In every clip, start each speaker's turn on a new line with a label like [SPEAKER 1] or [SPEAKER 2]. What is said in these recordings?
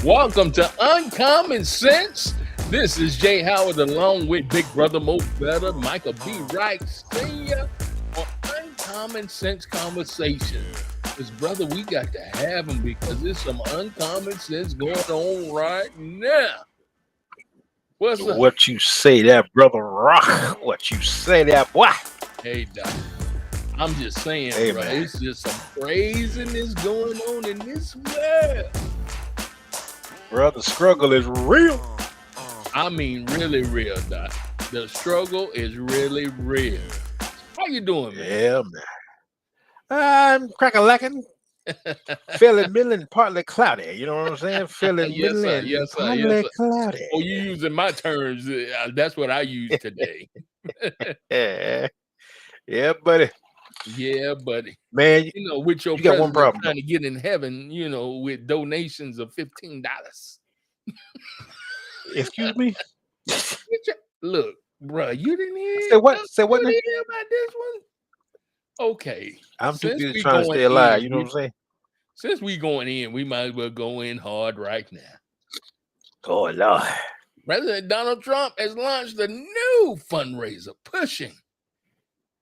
[SPEAKER 1] Welcome to Uncommon Sense. This is Jay Howard along with Big Brother Mo Better, Michael B. Wright Sr. on Uncommon Sense Conversation. Because, brother, we got to have them because there's some uncommon sense going on right now. What's up?
[SPEAKER 2] What you say there, brother Rock? What you say there, boy?
[SPEAKER 1] Hey, Doc. I'm just saying,
[SPEAKER 2] Hey,
[SPEAKER 1] bro,
[SPEAKER 2] man.
[SPEAKER 1] it's just some craziness going on in this world.
[SPEAKER 2] Brother, struggle is real.
[SPEAKER 1] I mean, really real, Doc. The struggle is really real. How you doing, man?
[SPEAKER 2] Yeah, man. I'm crack-a-lacking, fairly middling, partly cloudy. You know what I'm saying? Fairly
[SPEAKER 1] Yes, sir.
[SPEAKER 2] middling,
[SPEAKER 1] Yes, sir. Yes,
[SPEAKER 2] partly
[SPEAKER 1] sir.
[SPEAKER 2] cloudy.
[SPEAKER 1] Oh, you using my terms. That's what I use today.
[SPEAKER 2] Yeah, yeah, buddy.
[SPEAKER 1] Yeah, buddy.
[SPEAKER 2] Man,
[SPEAKER 1] You know, with your
[SPEAKER 2] you got one
[SPEAKER 1] president
[SPEAKER 2] problem,
[SPEAKER 1] trying
[SPEAKER 2] though.
[SPEAKER 1] to get in heaven, with donations of $15.
[SPEAKER 2] Excuse me?
[SPEAKER 1] Look, bro, you didn't hear
[SPEAKER 2] Say what? Say
[SPEAKER 1] you
[SPEAKER 2] what now?
[SPEAKER 1] didn't hear about this one? Okay.
[SPEAKER 2] I'm too
[SPEAKER 1] Since
[SPEAKER 2] busy
[SPEAKER 1] we
[SPEAKER 2] trying to
[SPEAKER 1] going
[SPEAKER 2] stay alive.
[SPEAKER 1] in,
[SPEAKER 2] You know what I'm saying?
[SPEAKER 1] since we going in, we might as well go in hard right now.
[SPEAKER 2] Oh, Lord.
[SPEAKER 1] President Donald Trump has launched a new fundraiser pushing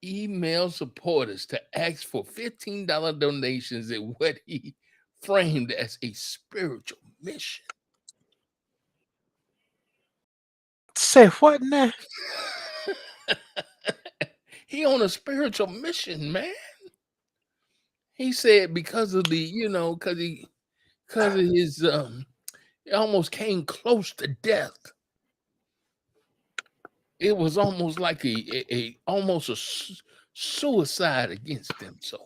[SPEAKER 1] email supporters to ask for $15 donations in what he framed as a spiritual mission.
[SPEAKER 2] Say what now?
[SPEAKER 1] He on a spiritual mission, man. He said because of because of his it almost came close to death. It was almost like a suicide against him. So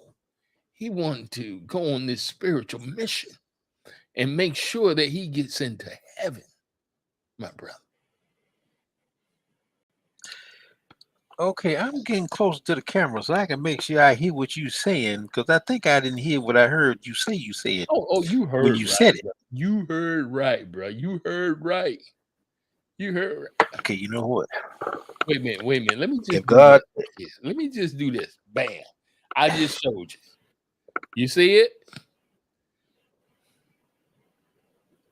[SPEAKER 1] he wanted to go on this spiritual mission and make sure that he gets into heaven, my brother.
[SPEAKER 2] Okay, I'm getting closer to the camera so I can make sure I hear what you're saying because I think I didn't hear what I heard you say you said
[SPEAKER 1] Oh, you heard
[SPEAKER 2] when you
[SPEAKER 1] right,
[SPEAKER 2] said it.
[SPEAKER 1] bro. You heard right, bro. You heard right. You heard right.
[SPEAKER 2] Okay, you know what?
[SPEAKER 1] Wait a minute. Let me just
[SPEAKER 2] If
[SPEAKER 1] do
[SPEAKER 2] God,
[SPEAKER 1] this. Yeah, let me just do this. Bam. I just showed you. You see it?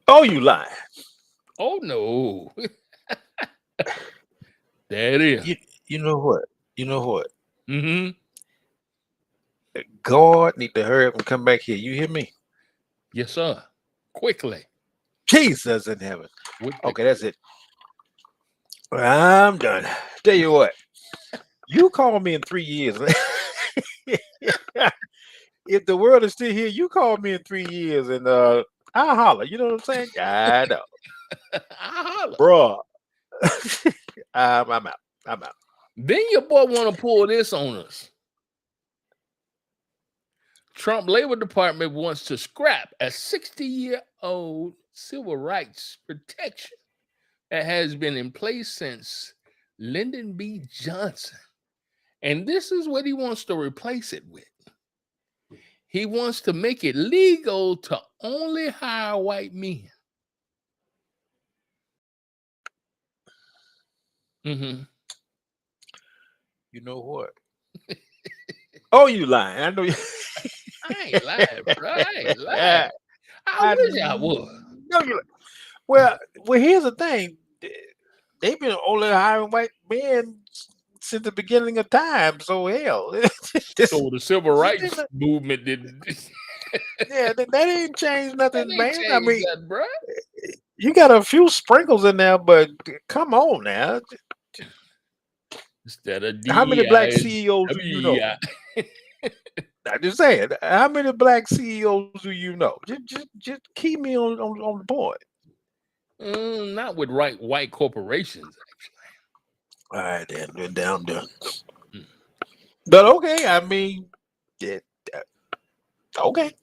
[SPEAKER 2] oh, you lying.
[SPEAKER 1] Oh no. There it is.
[SPEAKER 2] You know what? You know what?
[SPEAKER 1] Mm-hmm.
[SPEAKER 2] God need to hurry up and come back here. You hear me?
[SPEAKER 1] Yes, sir. Quickly.
[SPEAKER 2] Jesus in heaven.
[SPEAKER 1] With the
[SPEAKER 2] Okay, that's it. I'm done. Tell you what, you call me in 3 years. If the world is still here, you call me in 3 years and I'll holler. You know what I'm saying? I know.
[SPEAKER 1] holla.
[SPEAKER 2] Bruh. I'm out. I'm out.
[SPEAKER 1] Then your boy want to pull this on us. Trump Labor Department wants to scrap a 60-year-old civil rights protection that has been in place since Lyndon B. Johnson. And this is what he wants to replace it with. He wants to make it legal to only hire white men. Mm-hmm.
[SPEAKER 2] You know what? Oh, you lying. I know you.
[SPEAKER 1] I ain't lying, bro. I ain't lying. I wish I was.
[SPEAKER 2] know you. Well, here's the thing. They've been only hiring white men since the beginning of time. So hell,
[SPEAKER 1] So the civil rights movement didn't.
[SPEAKER 2] yeah, that ain't changed nothing,
[SPEAKER 1] That ain't
[SPEAKER 2] man. I
[SPEAKER 1] changed
[SPEAKER 2] mean,
[SPEAKER 1] that, bro.
[SPEAKER 2] you got a few sprinkles in there, but come on now.
[SPEAKER 1] Instead of
[SPEAKER 2] How many black
[SPEAKER 1] DEI,
[SPEAKER 2] CEOs do you know?
[SPEAKER 1] WEI.
[SPEAKER 2] I'm just saying. How many black CEOs do you know? Just keep me on the point.
[SPEAKER 1] Not with white corporations, actually.
[SPEAKER 2] All right, then. I'm done.
[SPEAKER 1] Mm.
[SPEAKER 2] But okay, I mean, yeah, okay.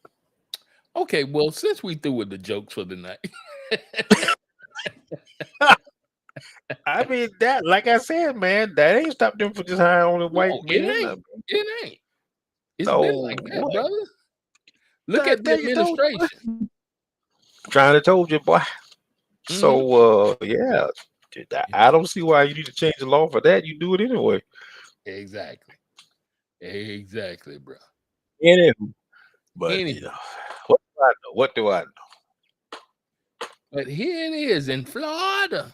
[SPEAKER 1] Okay, well, since we through with the jokes for the night.
[SPEAKER 2] I mean that, like I said, man, that ain't stopped them from just hiring only white
[SPEAKER 1] No,
[SPEAKER 2] men.
[SPEAKER 1] It ain't. It's
[SPEAKER 2] So
[SPEAKER 1] been like that,
[SPEAKER 2] what?
[SPEAKER 1] brother. Look at the
[SPEAKER 2] There you go.
[SPEAKER 1] administration.
[SPEAKER 2] Trying to told you, boy. So yeah, I don't see why you need to change the law for that. You do it anyway.
[SPEAKER 1] Exactly. Exactly, bro.
[SPEAKER 2] Anywho, but
[SPEAKER 1] Anywho.
[SPEAKER 2] you know, what do I know? What do I know?
[SPEAKER 1] But here it is in Florida.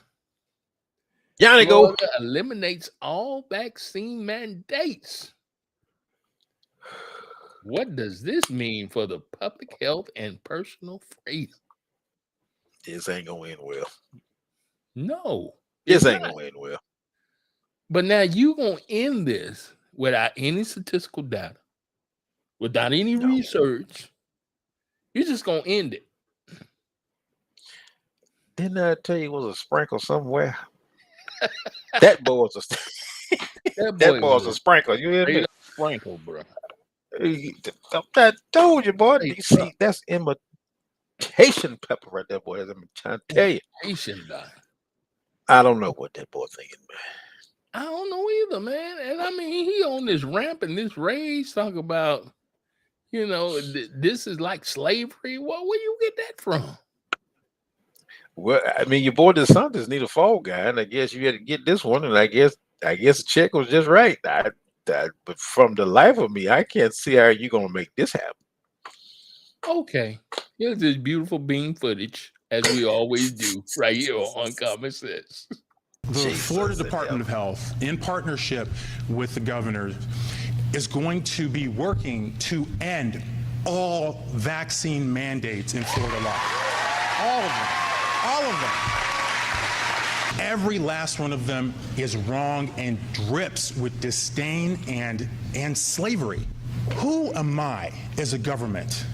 [SPEAKER 2] Yeah, they go.
[SPEAKER 1] Florida eliminates all vaccine mandates. What does this mean for the public health and personal freedom?
[SPEAKER 2] This ain't gonna end well.
[SPEAKER 1] No,
[SPEAKER 2] This
[SPEAKER 1] it's
[SPEAKER 2] ain't
[SPEAKER 1] not.
[SPEAKER 2] gonna end well.
[SPEAKER 1] But now you gonna end this without any statistical data, without any
[SPEAKER 2] No.
[SPEAKER 1] research. You're just gonna end it.
[SPEAKER 2] Didn't I tell you it was a sprinkle somewhere? That boy was a that boy was a sprinkle. You hear me?
[SPEAKER 1] Sprinkle, bro.
[SPEAKER 2] I told you, boy.
[SPEAKER 1] Hey,
[SPEAKER 2] See, that's imitation pepper right there, boy. I'm trying to tell you. I don't know what that boy thinking, man.
[SPEAKER 1] I don't know either, man. And I mean, he on this ramp and this rage, talk about, this is like slavery. Where you get that from?
[SPEAKER 2] Well, I mean, your boy DeSantis need a fall guy, and I guess you had to get this one, and I guess the check was just right. But from the life of me, I can't see how you're gonna make this happen.
[SPEAKER 1] Okay, here's this beautiful beam footage, as we always do, right here on Common Sense.
[SPEAKER 3] The Florida Department of Health, in partnership with the governor, is going to be working to end all vaccine mandates in Florida law. All of them. All of them. Every last one of them is wrong and drips with disdain and slavery. Who am I as a government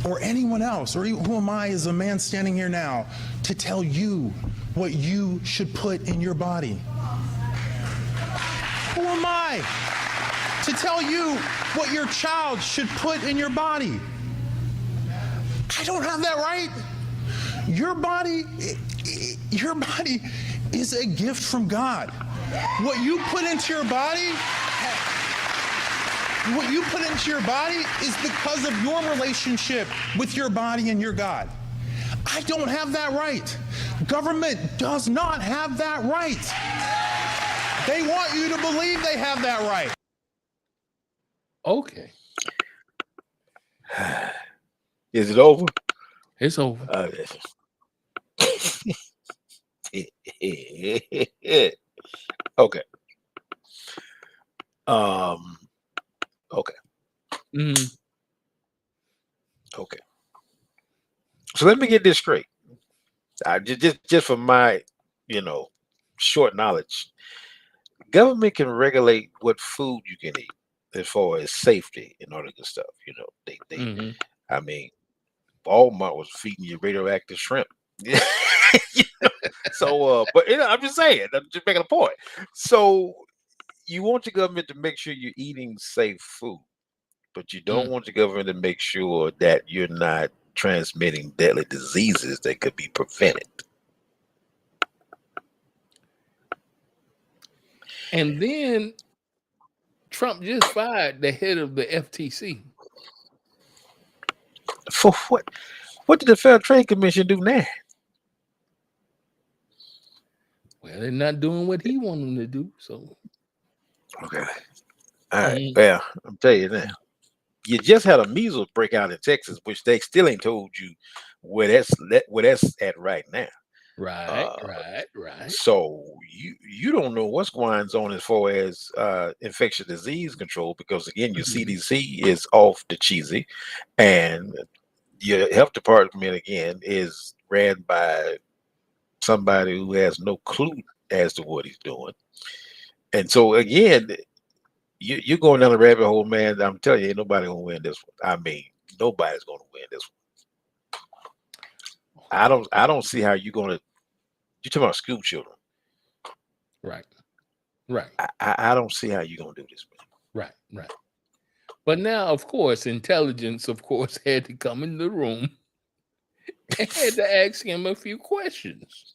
[SPEAKER 3] or anyone else, or who am I as a man standing here now to tell you what you should put in your body? Who am I to tell you what your child should put in your body? I don't have that right. Your body is a gift from God. What you put into your body is because of your relationship with your body and your God. I don't have that right. Government does not have that right. They want you to believe they have that right.
[SPEAKER 1] Okay.
[SPEAKER 2] Is it over?
[SPEAKER 1] It's over.
[SPEAKER 2] Okay. Okay.
[SPEAKER 1] Mm-hmm.
[SPEAKER 2] Okay. So let me get this straight. Just from my, short knowledge, government can regulate what food you can eat as far as safety and all that good stuff.
[SPEAKER 1] Mm-hmm.
[SPEAKER 2] I mean, Walmart was feeding you radioactive shrimp. So, but I'm just saying, I'm just making a point. So you want your government to make sure you're eating safe food, but you don't want your government to make sure that you're not transmitting deadly diseases that could be prevented.
[SPEAKER 1] And then Trump just fired the head of the FTC.
[SPEAKER 2] For what? What did the Federal Trade Commission do now?
[SPEAKER 1] Well, they're not doing what he wanted them to do. So,
[SPEAKER 2] okay, all right. Well, I'm telling you now. You just had a measles breakout in Texas, which they still ain't told you where that's at right now.
[SPEAKER 1] Right.
[SPEAKER 2] So you don't know what's going on as far as infectious disease control, because again, your CDC is off the cheesy, and your health department again is ran by somebody who has no clue as to what he's doing. And so again, you're going down the rabbit hole, man. I'm telling you, ain't nobody gonna win this one. I mean, nobody's gonna win this one. I don't see how you're talking about school children.
[SPEAKER 1] Right.
[SPEAKER 2] I don't see how you're gonna do this,
[SPEAKER 1] man. Right. But now, of course, intelligence, had to come in the room and had to ask him a few questions.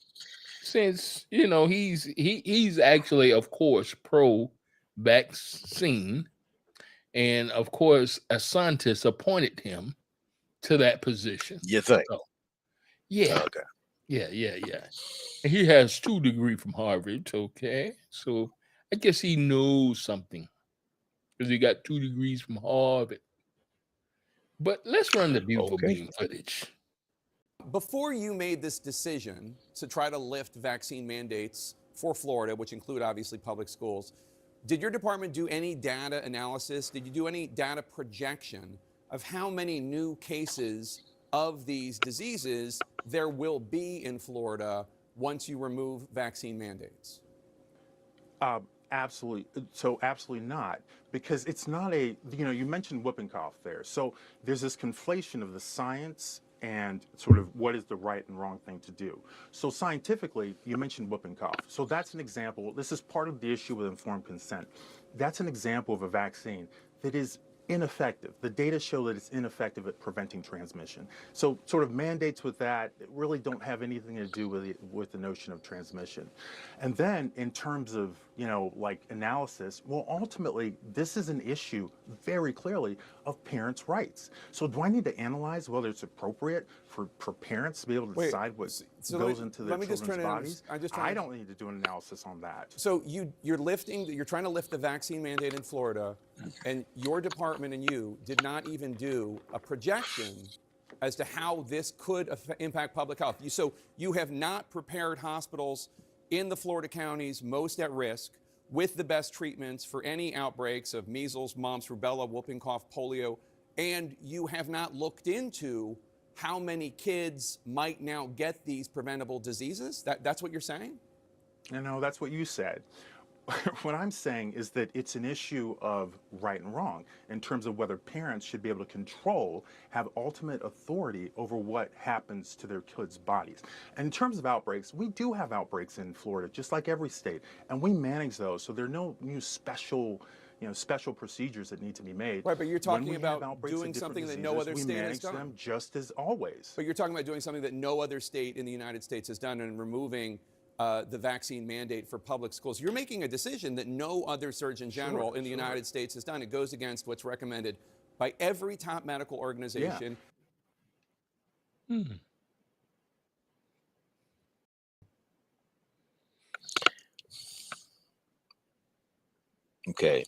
[SPEAKER 1] Since he's actually, of course, pro-vaccine, and of course, a scientist appointed him to that position.
[SPEAKER 2] You think?
[SPEAKER 1] So, yeah.
[SPEAKER 2] Okay.
[SPEAKER 1] Yeah. And he has 2 degrees from Harvard. Okay, so I guess he knows something because he got 2 degrees from Harvard. But let's run the beautiful beam footage.
[SPEAKER 4] Before you made this decision to try to lift vaccine mandates for Florida, which include obviously public schools, did your department do any data analysis? Did you do any data projection of how many new cases of these diseases there will be in Florida once you remove vaccine mandates?
[SPEAKER 3] Absolutely. So absolutely not, because it's not a, you mentioned whooping cough there. So there's this conflation of the science and sort of what is the right and wrong thing to do. So scientifically, you mentioned whooping cough. So that's an example. This is part of the issue with informed consent. That's an example of a vaccine that is ineffective. The data show that it's ineffective at preventing transmission. So sort of mandates with that really don't have anything to do with the notion of transmission. And then in terms of, like analysis, well, ultimately, this is an issue very clearly of parents' rights. So do I need to analyze whether it's appropriate for parents to be able to decide what goes into their children's bodies? I don't need to do an analysis on that.
[SPEAKER 4] So you're trying to lift the vaccine mandate in Florida, and your department and you did not even do a projection as to how this could impact public health. So you have not prepared hospitals in the Florida counties most at risk with the best treatments for any outbreaks of measles, mumps, rubella, whooping cough, polio, and you have not looked into how many kids might now get these preventable diseases? That's what you're saying?
[SPEAKER 3] No, that's what you said. What I'm saying is that it's an issue of right and wrong in terms of whether parents should be able to have ultimate authority over what happens to their kids' bodies. And in terms of outbreaks, we do have outbreaks in Florida, just like every state, and we manage those. So there are no new special procedures that need to be made.
[SPEAKER 4] Right, but you're talking about doing something that no other state has done.
[SPEAKER 3] We manage them just as always.
[SPEAKER 4] But you're talking about doing something that no other state in the United States has done and removing the vaccine mandate for public schools. You're making a decision that no other Surgeon General in the United States has done. It goes against what's recommended by every top medical organization.
[SPEAKER 1] Yeah.
[SPEAKER 2] Okay.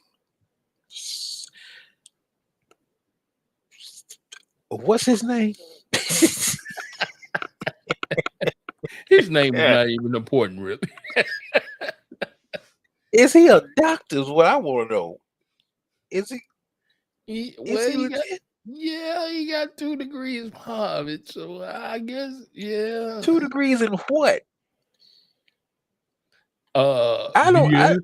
[SPEAKER 2] What's his name?
[SPEAKER 1] His name is not even important, really.
[SPEAKER 2] Is he a doctor? Is what I want to know. Is he?
[SPEAKER 1] He got 2 degrees from Harvard, so I guess
[SPEAKER 2] 2 degrees in what?
[SPEAKER 1] I'm not.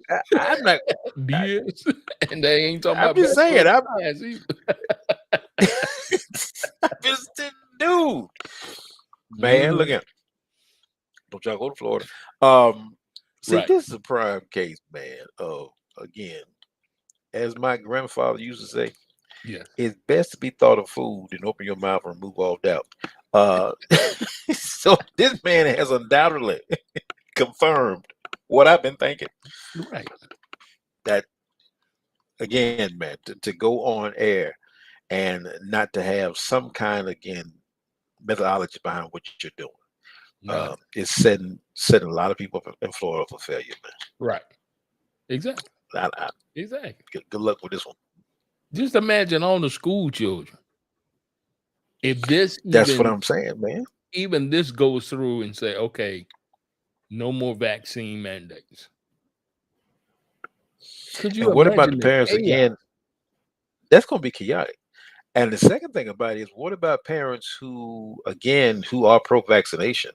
[SPEAKER 1] And they ain't talking about.
[SPEAKER 2] I'm just saying. I'm just dude. Man, look at. Don't y'all go to Florida? See, this is a prime case, man. Again, as my grandfather used to say, it's best to be thought of food and open your mouth and remove all doubt. So this man has undoubtedly confirmed what I've been thinking.
[SPEAKER 1] Right. That
[SPEAKER 2] again, man, to go on air and not to have some kind of methodology behind what you're doing. It's setting a lot of people in Florida for failure, man.
[SPEAKER 1] Right. Exactly.
[SPEAKER 2] Exactly. Good luck with this one.
[SPEAKER 1] Just imagine all the school children. If
[SPEAKER 2] that's what I'm saying, man.
[SPEAKER 1] Even this goes through and say, okay, no more vaccine mandates.
[SPEAKER 2] What about the parents again? That's going to be chaotic. And the second thing about it is, what about parents who are pro-vaccination?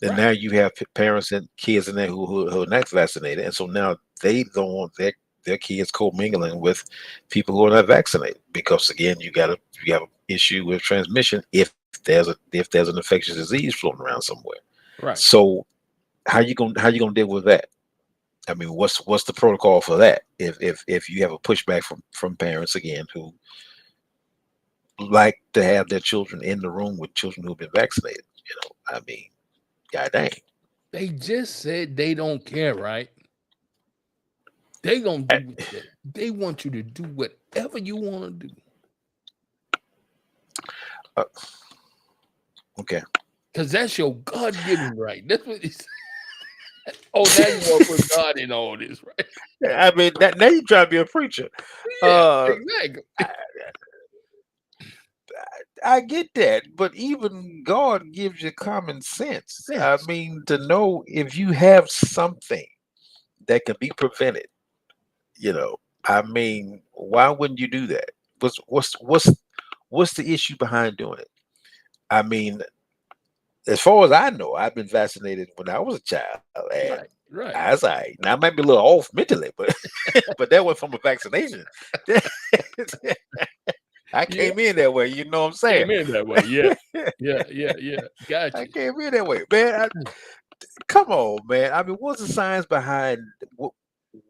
[SPEAKER 2] And now you have parents and kids in there who are not vaccinated, and so now they don't want their kids co-mingling with people who are not vaccinated, because again, you have an issue with transmission if there's an infectious disease floating around somewhere.
[SPEAKER 1] Right.
[SPEAKER 2] So how you gonna deal with that? I mean, what's the protocol for that? If you have a pushback from parents again who like to have their children in the room with children who've been vaccinated, I mean. God dang.
[SPEAKER 1] They just said they don't care, right? They gonna do it. They want you to do whatever you want to do.
[SPEAKER 2] Okay.
[SPEAKER 1] Because that's your God-given right. That's what he said. Oh, now you want to put God in all this, right?
[SPEAKER 2] I mean, now you try to be a preacher.
[SPEAKER 1] Yeah, exactly.
[SPEAKER 2] I get that, but even God gives you common sense. I mean, to know if you have something that can be prevented, I mean, why wouldn't you do that? What's the issue behind doing it? I mean, as far as I know, I've been vaccinated when I was a child, and
[SPEAKER 1] Right.
[SPEAKER 2] now I might be a little off mentally, but but that went from a vaccination. I came in that way, you know what I'm saying?
[SPEAKER 1] Came in that way, yeah. Gotcha.
[SPEAKER 2] I came in that way, man. Come on, man. I mean, what's the science behind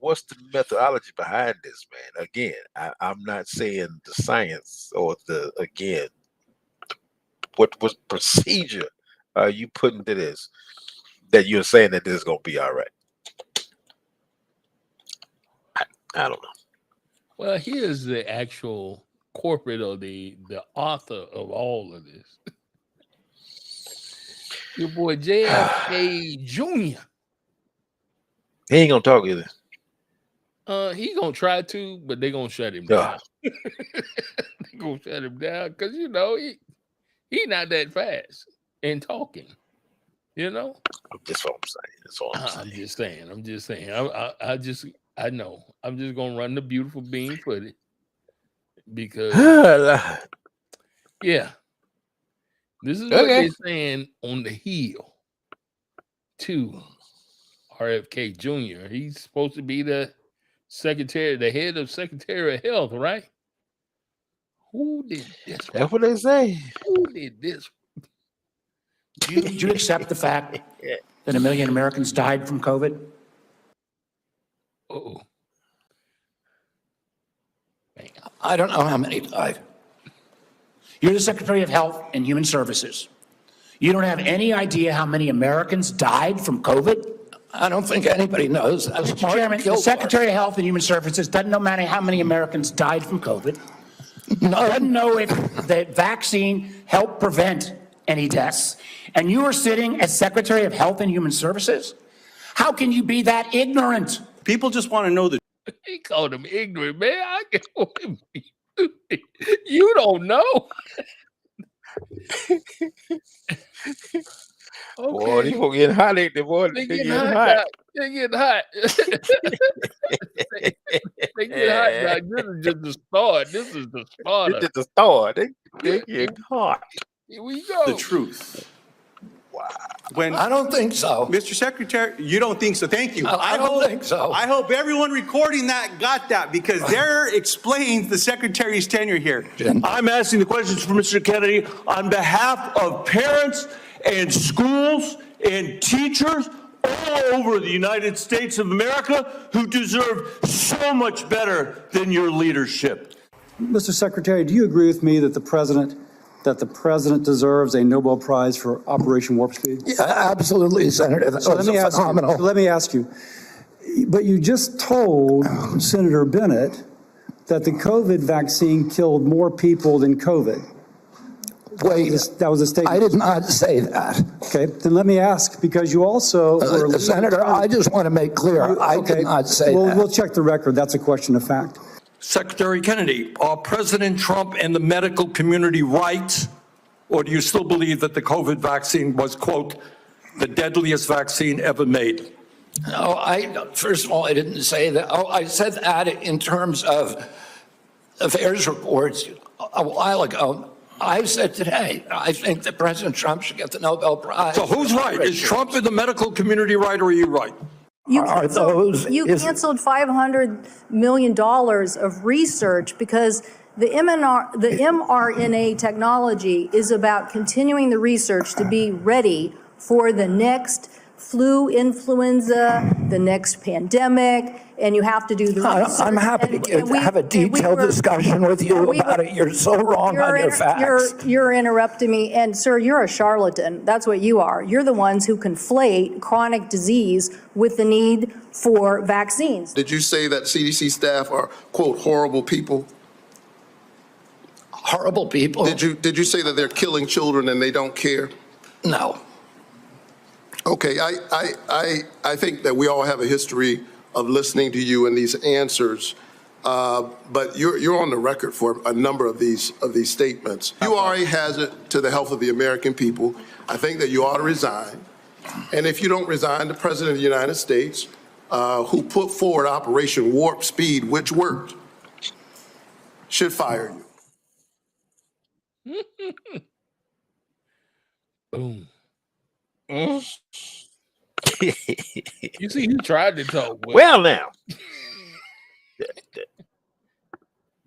[SPEAKER 2] what's the methodology behind this, man? Again, I'm not saying the science or what was procedure are you putting to this that you're saying that this is gonna be all right? I don't know.
[SPEAKER 1] Well, here's the actual corporate or the author of all of this. Your boy JFK Jr.
[SPEAKER 2] He ain't gonna talk either.
[SPEAKER 1] He gonna try to, but they gonna shut him down. They gonna shut him down because he not that fast in talking.
[SPEAKER 2] That's what I'm saying. That's all I'm saying.
[SPEAKER 1] I'm just saying. I know. I'm just gonna run the beautiful bean footage because this is what they're saying on the heel to RFK Jr. He's supposed to be the head of Secretary of Health, right? Who did this?
[SPEAKER 2] That's what they say.
[SPEAKER 1] Who did this?
[SPEAKER 5] Do you accept the fact that 1 million Americans died from COVID?
[SPEAKER 1] Oh,
[SPEAKER 5] I don't know how many died. You're the Secretary of Health and Human Services. You don't have any idea how many Americans died from COVID? I don't think anybody knows. Mr. Chairman, the Secretary of Health and Human Services doesn't know how many Americans died from COVID. Doesn't know if the vaccine helped prevent any deaths. And you are sitting as Secretary of Health and Human Services? How can you be that ignorant?
[SPEAKER 6] People just want to know the
[SPEAKER 1] he called him ignorant, man. You don't know.
[SPEAKER 2] Boy, these folks getting hot, ain't they, boy?
[SPEAKER 1] They getting hot. They getting hot. They get hot now. This is just the start. This is the start.
[SPEAKER 2] It's just the start. They getting hot.
[SPEAKER 1] Here we go.
[SPEAKER 6] the truth.
[SPEAKER 2] Wow.
[SPEAKER 6] When
[SPEAKER 5] I don't think so.
[SPEAKER 6] Mr. Secretary, you don't think so? Thank you.
[SPEAKER 5] I don't think so.
[SPEAKER 6] I hope everyone recording that got that because there explains the Secretary's tenure here.
[SPEAKER 7] I'm asking the questions for Mr. Kennedy on behalf of parents and schools and teachers all over the United States of America who deserve so much better than your leadership.
[SPEAKER 8] Mr. Secretary, do you agree with me that the president deserves a Nobel Prize for Operation Warp Speed?
[SPEAKER 5] Yeah, absolutely, Senator. That was phenomenal.
[SPEAKER 8] Let me ask you, but you just told Senator Bennett that the COVID vaccine killed more people than COVID.
[SPEAKER 5] Wait,
[SPEAKER 8] that was a statement.
[SPEAKER 5] I did not say that.
[SPEAKER 8] Okay, then let me ask, because you also were
[SPEAKER 5] Senator, I just want to make clear, I did not say that.
[SPEAKER 8] We'll check the record. That's a question of fact.
[SPEAKER 7] Secretary Kennedy, are President Trump and the medical community right? Or do you still believe that the COVID vaccine was, quote, the deadliest vaccine ever made?
[SPEAKER 5] No, first of all, I didn't say that. I said that in terms of affairs reports a while ago. I said today, I think that President Trump should get the Nobel Prize.
[SPEAKER 7] So who's right? Is Trump and the medical community right, or are you right?
[SPEAKER 9] You canceled $500 million of research because the mRNA technology is about continuing the research to be ready for the next flu, influenza, the next pandemic, and you have to do the research.
[SPEAKER 5] I'm happy to have a detailed discussion with you about it. You're so wrong on your facts.
[SPEAKER 9] You're interrupting me, and sir, you're a charlatan. That's what you are. You're the ones who conflate chronic disease with the need for vaccines.
[SPEAKER 10] Did you say that CDC staff are, quote, horrible people?
[SPEAKER 5] Horrible people?
[SPEAKER 10] Did you say that they're killing children and they don't care?
[SPEAKER 5] No.
[SPEAKER 10] Okay, I think that we all have a history of listening to you and these answers. but you're on the record for a number of these statements. You are a hazard to the health of the American people. I think that you ought to resign. And if you don't resign, the President of the United States, who put forward Operation Warp Speed, which worked, should fire you.
[SPEAKER 1] Boom. You see, he tried to talk.
[SPEAKER 2] Well, now,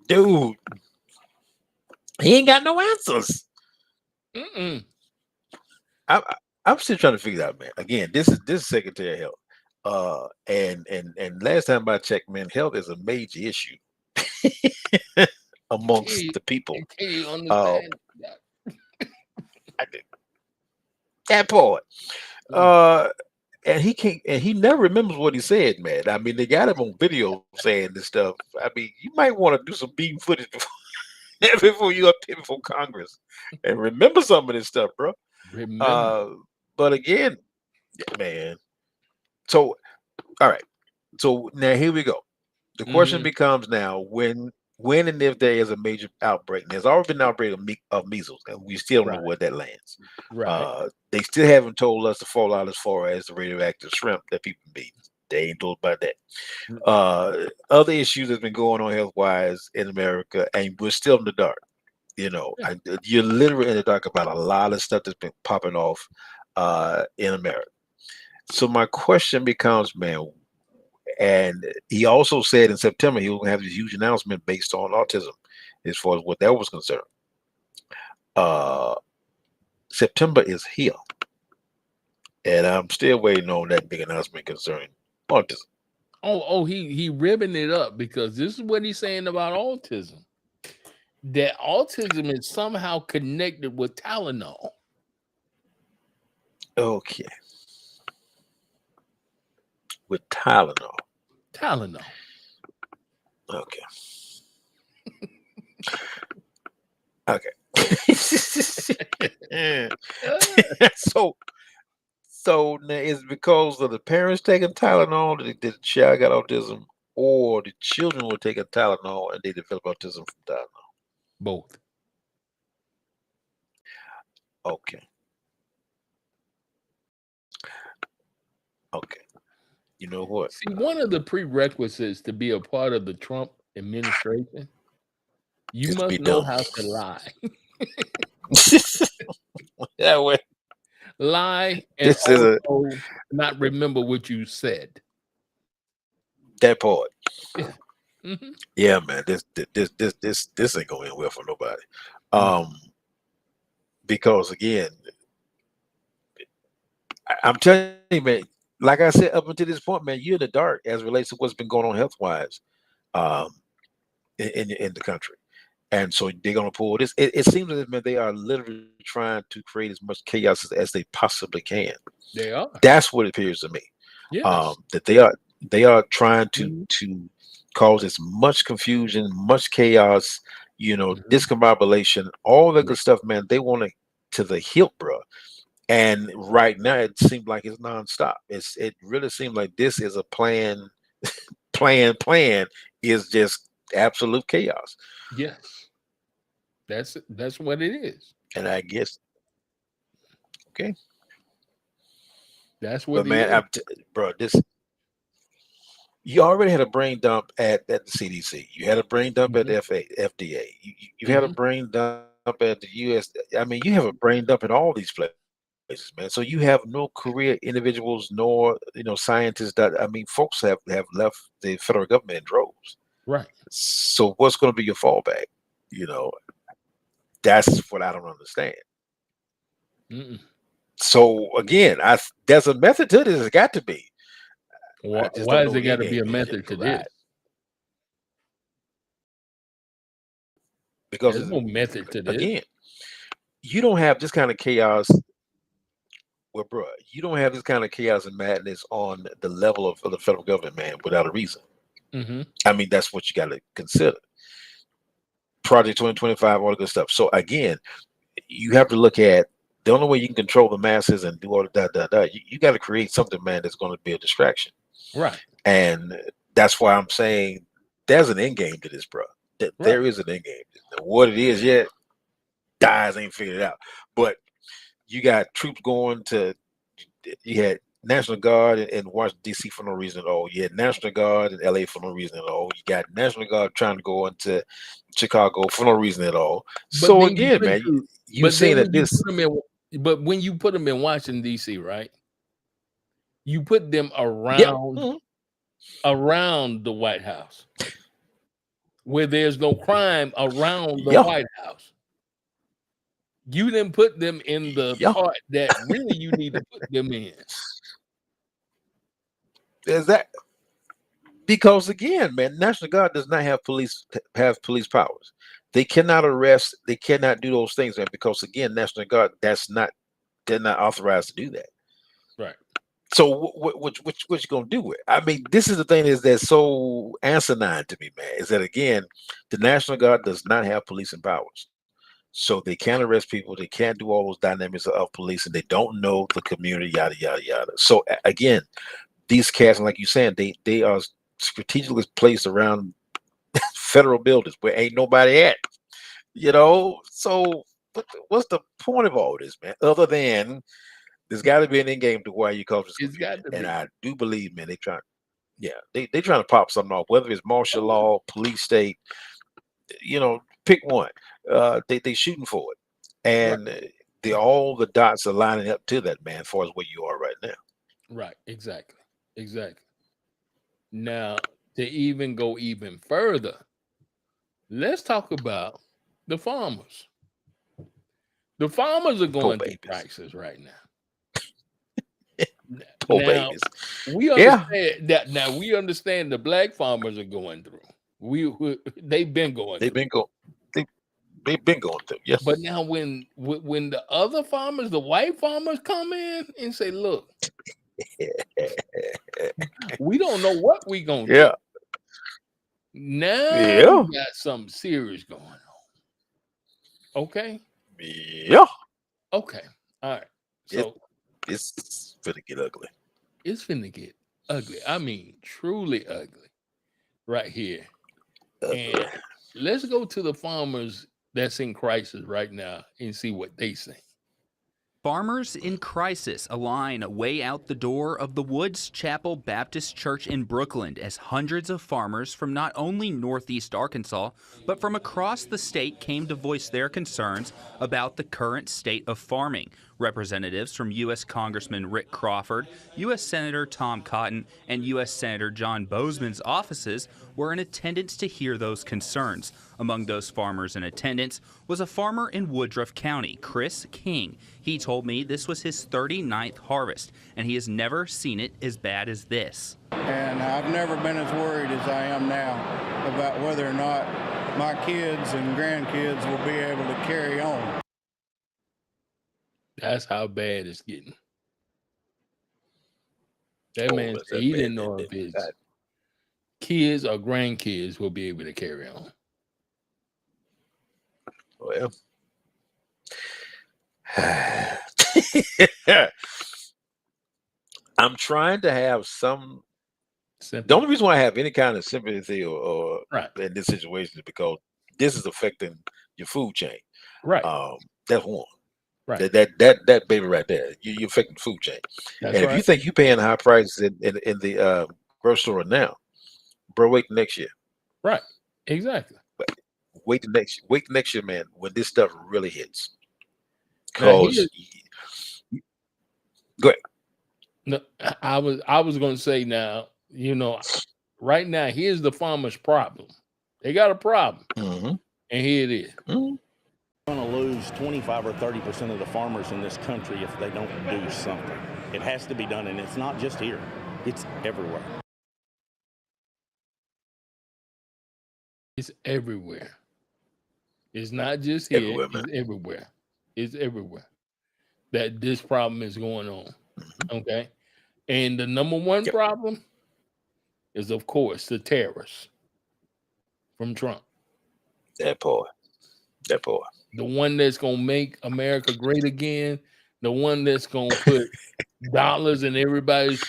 [SPEAKER 2] dude, he ain't got no answers. I'm still trying to figure out, man. Again, this is Secretary of Health, and last time I checked, man, health is a major issue amongst the people.
[SPEAKER 1] Can you understand
[SPEAKER 2] that part? And he can't, and he never remembers what he said, man. I mean, they got him on video saying this stuff. I mean, you might want to do some beam footage before you appear before Congress and remember some of this stuff, bro. But again, man. So, all right. So now here we go. The question becomes now when and if there is a major outbreak. And there's already been an outbreak of measles, and we still don't know where that lands. They still haven't told us to fall out as far as the radioactive shrimp that people eat. They ain't told about that. Other issues that's been going on health-wise in America, and we're still in the dark. You know, you're literally in the dark about a lot of stuff that's been popping off in America. So my question becomes, man, and he also said in September he was going to have this huge announcement based on autism, as far as what that was concerned. September is here, and I'm still waiting on that big announcement concerning autism.
[SPEAKER 1] He ribbing it up because this is what he's saying about autism. That autism is somehow connected with Tylenol.
[SPEAKER 2] Okay. With Tylenol. Okay. Okay. So now is it because of the parents taking Tylenol that the child got autism, or the children were taking Tylenol and they develop autism from Tylenol?
[SPEAKER 1] Both.
[SPEAKER 2] Okay. You know what?
[SPEAKER 1] See, one of the prerequisites to be a part of the Trump administration, you must know how to lie.
[SPEAKER 2] That way.
[SPEAKER 1] Lie and also not remember what you said.
[SPEAKER 2] That part.
[SPEAKER 1] Yeah.
[SPEAKER 2] Yeah, man. This ain't going to end well for nobody. Because again, I'm telling you, man. Like I said, up until this point, man, you're in the dark as it relates to what's been going on health-wise in the country. And so they're going to pull this. It seems as if, man, they are literally trying to create as much chaos as they possibly can.
[SPEAKER 1] They are.
[SPEAKER 2] That's what it appears to me.
[SPEAKER 1] Yes.
[SPEAKER 2] That they are trying to cause as much confusion, much chaos, discombobulation, all that good stuff, man. They want it to the hilt, bro. And right now, it seems like it's nonstop. It really seems like this is a plan is just absolute chaos.
[SPEAKER 1] Yes, that's what it is.
[SPEAKER 2] And I guess, okay,
[SPEAKER 1] that's what.
[SPEAKER 2] But man, bro, you already had a brain dump at the CDC. You had a brain dump at the FDA. You had a brain dump at the US. I mean, you have a brain dump in all these places. Man, so you have no career individuals nor scientists folks have left the federal government in droves.
[SPEAKER 1] Right.
[SPEAKER 2] So what's going to be your fallback? That's what I don't understand. So again, there's a method to this. It's got to be.
[SPEAKER 1] Why is there got to be a method to this?
[SPEAKER 2] Because
[SPEAKER 1] there's no method to this.
[SPEAKER 2] Again, you don't have this kind of chaos. Well, bro, you don't have this kind of chaos and madness on the level of the federal government, man, without a reason. I mean, that's what you got to consider. Project 2025, all the good stuff. So again, you have to look at the only way you can control the masses and do all the you got to create something, man, that's going to be a distraction.
[SPEAKER 1] Right.
[SPEAKER 2] And that's why I'm saying there's an end game to this, bro. There is an end game. What it is yet, guys ain't figured it out. But you got troops going to. You had National Guard in Washington D.C. for no reason at all. You had National Guard in L.A. for no reason at all. You got National Guard trying to go into Chicago for no reason at all. So again, man, you saying that this.
[SPEAKER 1] But when you put them in Washington D.C., right? You put them around around the White House, where there's no crime around the White House. You didn't put them in the part that really you need to put them in.
[SPEAKER 2] There's that. Because again, man, National Guard does not have police powers. They cannot arrest, they cannot do those things, man, because again, National Guard, they're not authorized to do that.
[SPEAKER 1] Right.
[SPEAKER 2] So what you gonna do with it? I mean, this is the thing that's so asinine to me, man, is that again, the National Guard does not have policing powers. So they can't arrest people, they can't do all those dynamics of police, and they don't know the community, yada yada yada. So again, these cats, like you're saying, they are strategically placed around federal buildings where ain't nobody at. You know, so what's the point of all this, man? Other than there's got to be an end game to why you call this.
[SPEAKER 1] It's got to be.
[SPEAKER 2] And I do believe, man, they trying to pop something off, whether it's martial law, police state, you know, pick one. They shooting for it, and all the dots are lining up to that, man, as far as where you are right now.
[SPEAKER 1] Right, exactly. Now, to even go even further, let's talk about the farmers. The farmers are going through crisis right now.
[SPEAKER 2] Poor babies.
[SPEAKER 1] We understand that. Now we understand the black farmers are going through. They've been going.
[SPEAKER 2] They've been going through. Yes.
[SPEAKER 1] But now when the other farmers, the white farmers, come in and say, "Look, we don't know what we gonna do." Now we got something serious going on. Okay.
[SPEAKER 2] Yeah.
[SPEAKER 1] Okay. All right. So
[SPEAKER 2] it's finna get ugly.
[SPEAKER 1] It's finna get ugly. I mean, truly ugly, right here. And let's go to the farmers that's in crisis right now and see what they say.
[SPEAKER 11] Farmers in crisis align way out the door of the Woods Chapel Baptist Church in Brooklyn as hundreds of farmers from not only Northeast Arkansas, but from across the state came to voice their concerns about the current state of farming. Representatives from U.S. Congressman Rick Crawford, U.S. Senator Tom Cotton, and U.S. Senator John Boozman's offices were in attendance to hear those concerns. Among those farmers in attendance was a farmer in Woodruff County, Chris King. He told me this was his 39th harvest, and he has never seen it as bad as this.
[SPEAKER 12] And I've never been as worried as I am now about whether or not my kids and grandkids will be able to carry on.
[SPEAKER 1] That's how bad it's getting. That man said he didn't know if his kids or grandkids will be able to carry on.
[SPEAKER 2] Well, I'm trying to have some sympathy. The only reason why I have any kind of sympathy or in this situation is because this is affecting your food chain.
[SPEAKER 1] Right.
[SPEAKER 2] That's one.
[SPEAKER 1] Right.
[SPEAKER 2] That baby right there, you're affecting the food chain.
[SPEAKER 1] That's
[SPEAKER 2] and if you think you're paying high prices in the grocery store now, bro, wait till next year.
[SPEAKER 1] Right. Exactly.
[SPEAKER 2] But wait till next year, man, when this stuff really hits. Because go ahead.
[SPEAKER 1] No, I was going to say now, you know, right now, here's the farmer's problem. They got a problem, and here it is.
[SPEAKER 13] We're going to lose 25 or 30% of the farmers in this country if they don't do something. It has to be done, and it's not just here. It's everywhere.
[SPEAKER 1] It's everywhere. It's not just here.
[SPEAKER 2] Everywhere,
[SPEAKER 1] it's everywhere. It's everywhere that this problem is going on. Okay. And the number one problem is, of course, the tariffs from Trump.
[SPEAKER 2] That poor.
[SPEAKER 1] The one that's going to make America great again. The one that's going to put dollars in everybody's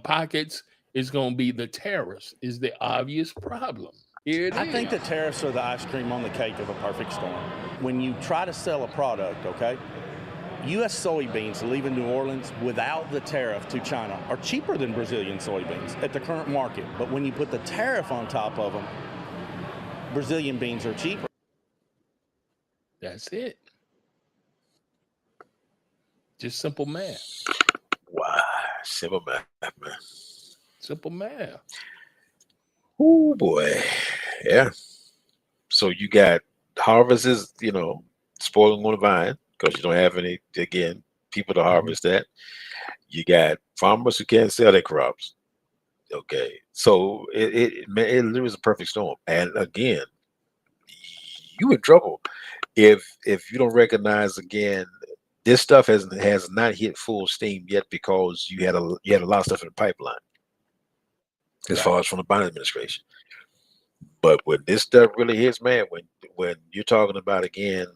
[SPEAKER 1] pockets it's going to be the tariffs is the obvious problem. Here it
[SPEAKER 13] I
[SPEAKER 1] is.
[SPEAKER 13] think the tariffs are the ice cream on the cake of a perfect storm. When you try to sell a product, okay, U.S. soybeans leaving New Orleans without the tariff to China are cheaper than Brazilian soybeans at the current market. But when you put the tariff on top of them, Brazilian beans are cheaper.
[SPEAKER 1] That's it. Just simple math.
[SPEAKER 2] Wow, simple math, man.
[SPEAKER 1] Simple math.
[SPEAKER 2] Oh boy, yeah. So you got harvest is, spoiling on the vine because you don't have any, again, people to harvest that. You got farmers who can't sell their crops. Okay, so it literally is a perfect storm. And again, you in trouble if you don't recognize, again, this stuff has not hit full steam yet because you had a lot of stuff in the pipeline as far as from the Biden administration. But when this stuff really hits, man, when you're talking about, again,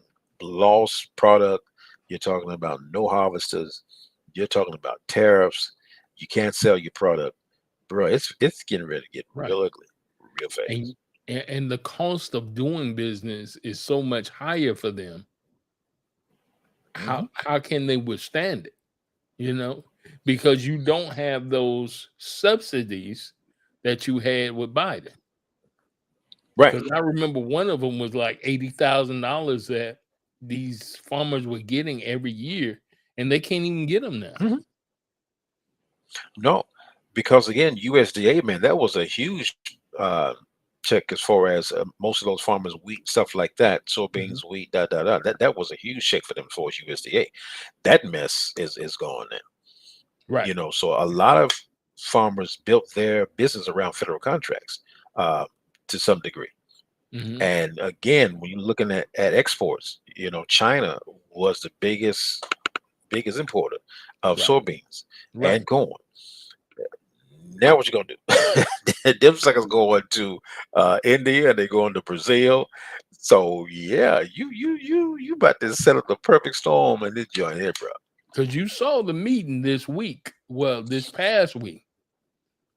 [SPEAKER 2] lost product, you're talking about no harvesters, you're talking about tariffs, you can't sell your product, bro. It's getting ready to get real ugly, real fast.
[SPEAKER 1] And the cost of doing business is so much higher for them. How can they withstand it? Because you don't have those subsidies that you had with Biden.
[SPEAKER 2] Right.
[SPEAKER 1] Because I remember one of them was like $80,000 that these farmers were getting every year, and they can't even get them now.
[SPEAKER 2] No, because again, USDA, man, that was a huge check as far as most of those farmers, wheat, stuff like that, soybeans, wheat, that was a huge check for them for USDA. That mess is gone now.
[SPEAKER 1] Right.
[SPEAKER 2] So a lot of farmers built their business around federal contracts to some degree. And again, when you're looking at exports, China was the biggest importer of soybeans and corn. Now what you gonna do? Them suckers going to India, and they going to Brazil. So yeah, you about to set up the perfect storm in this joint here, bro.
[SPEAKER 1] Because you saw the meeting this week, this past week,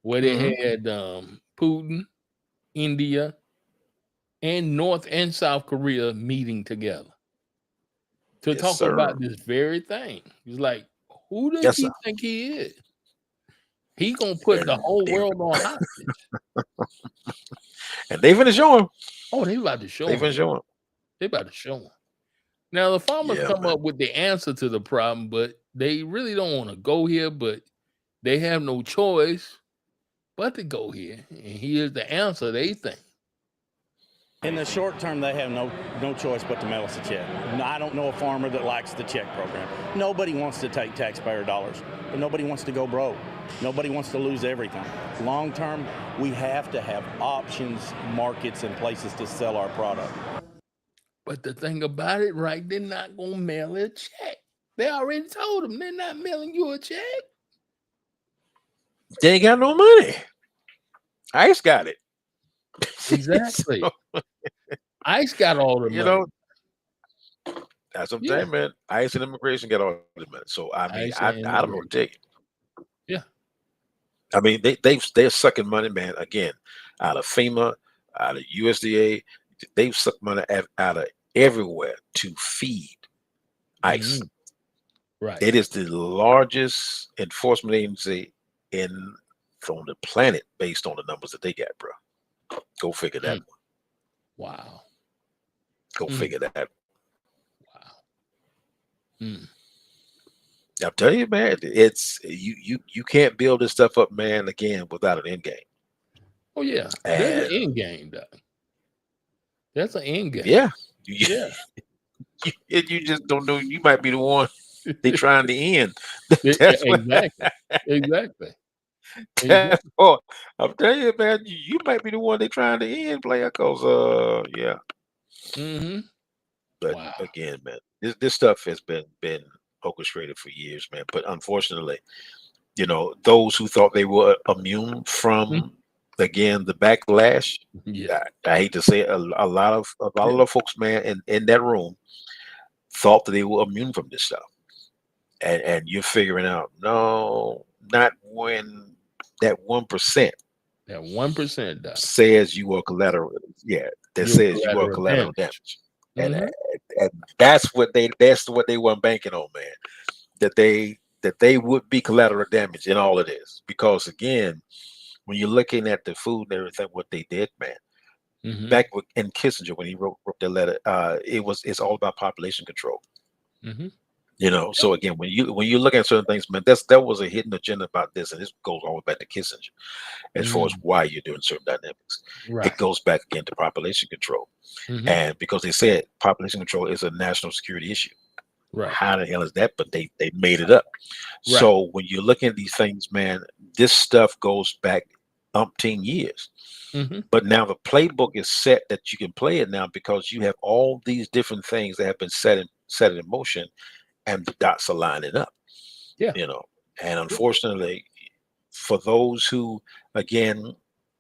[SPEAKER 1] where they had Putin, India, and North and South Korea meeting together to talk about this very thing. He's like, who does he think he is? He gonna put the whole world on hostage.
[SPEAKER 2] And they finna show him.
[SPEAKER 1] Oh, they about to show him. They about to show him. Now the farmers come up with the answer to the problem, but they really don't want to go here, but they have no choice but to go here. And here's the answer they think.
[SPEAKER 13] In the short term, they have no choice but to mail us a check. I don't know a farmer that likes the check program. Nobody wants to take taxpayer dollars, but nobody wants to go broke. Nobody wants to lose everything. Long term, we have to have options, markets, and places to sell our product.
[SPEAKER 1] But the thing about it, right, they're not going to mail a check. They already told them they're not mailing you a check.
[SPEAKER 2] They ain't got no money. ICE got it.
[SPEAKER 1] Exactly. ICE got all the money.
[SPEAKER 2] That's what I'm saying, man. ICE and immigration got all the money. So I mean, I don't know what to tell you.
[SPEAKER 1] Yeah.
[SPEAKER 2] I mean, they're sucking money, man. Again, out of FEMA, out of USDA, they've sucked money out of everywhere to feed ICE.
[SPEAKER 1] Right.
[SPEAKER 2] It is the largest enforcement agency on the planet based on the numbers that they got, bro. Go figure that one.
[SPEAKER 1] Wow.
[SPEAKER 2] Go figure that.
[SPEAKER 1] Wow.
[SPEAKER 2] I'm telling you, man, it's you can't build this stuff up, man, again, without an end game.
[SPEAKER 1] Oh yeah. There's an end game, Doug. That's an end game.
[SPEAKER 2] Yeah.
[SPEAKER 1] Yeah.
[SPEAKER 2] You just don't know. You might be the one they trying to end.
[SPEAKER 1] Exactly.
[SPEAKER 2] Oh, I'm telling you, man, you might be the one they trying to end, player. Cause yeah. But again, man, this stuff has been orchestrated for years, man. But unfortunately, those who thought they were immune from again the backlash.
[SPEAKER 1] Yeah,
[SPEAKER 2] I hate to say it, a lot of folks, man, in that room thought that they were immune from this stuff, and you're figuring out, no, not when that 1%.
[SPEAKER 1] That 1%, Doc.
[SPEAKER 2] Says you are collateral. Yeah, that
[SPEAKER 1] You're
[SPEAKER 2] says you are collateral damage. And that's what they weren't banking on, man. That they would be collateral damage in all of this. Because again, when you're looking at the food and everything, what they did, man, back in Kissinger when he wrote that letter, it's all about population control. You know, so again, when you look at certain things, man, that was a hidden agenda about this, and this goes all the way back to Kissinger, as far as why you're doing certain dynamics. It goes back again to population control, and because they said population control is a national security issue. How the hell is that? But they made it up. So when you're looking at these things, man, this stuff goes back umpteen years. But now the playbook is set that you can play it now because you have all these different things that have been set in motion, and the dots are lining up. You know, and unfortunately, for those who again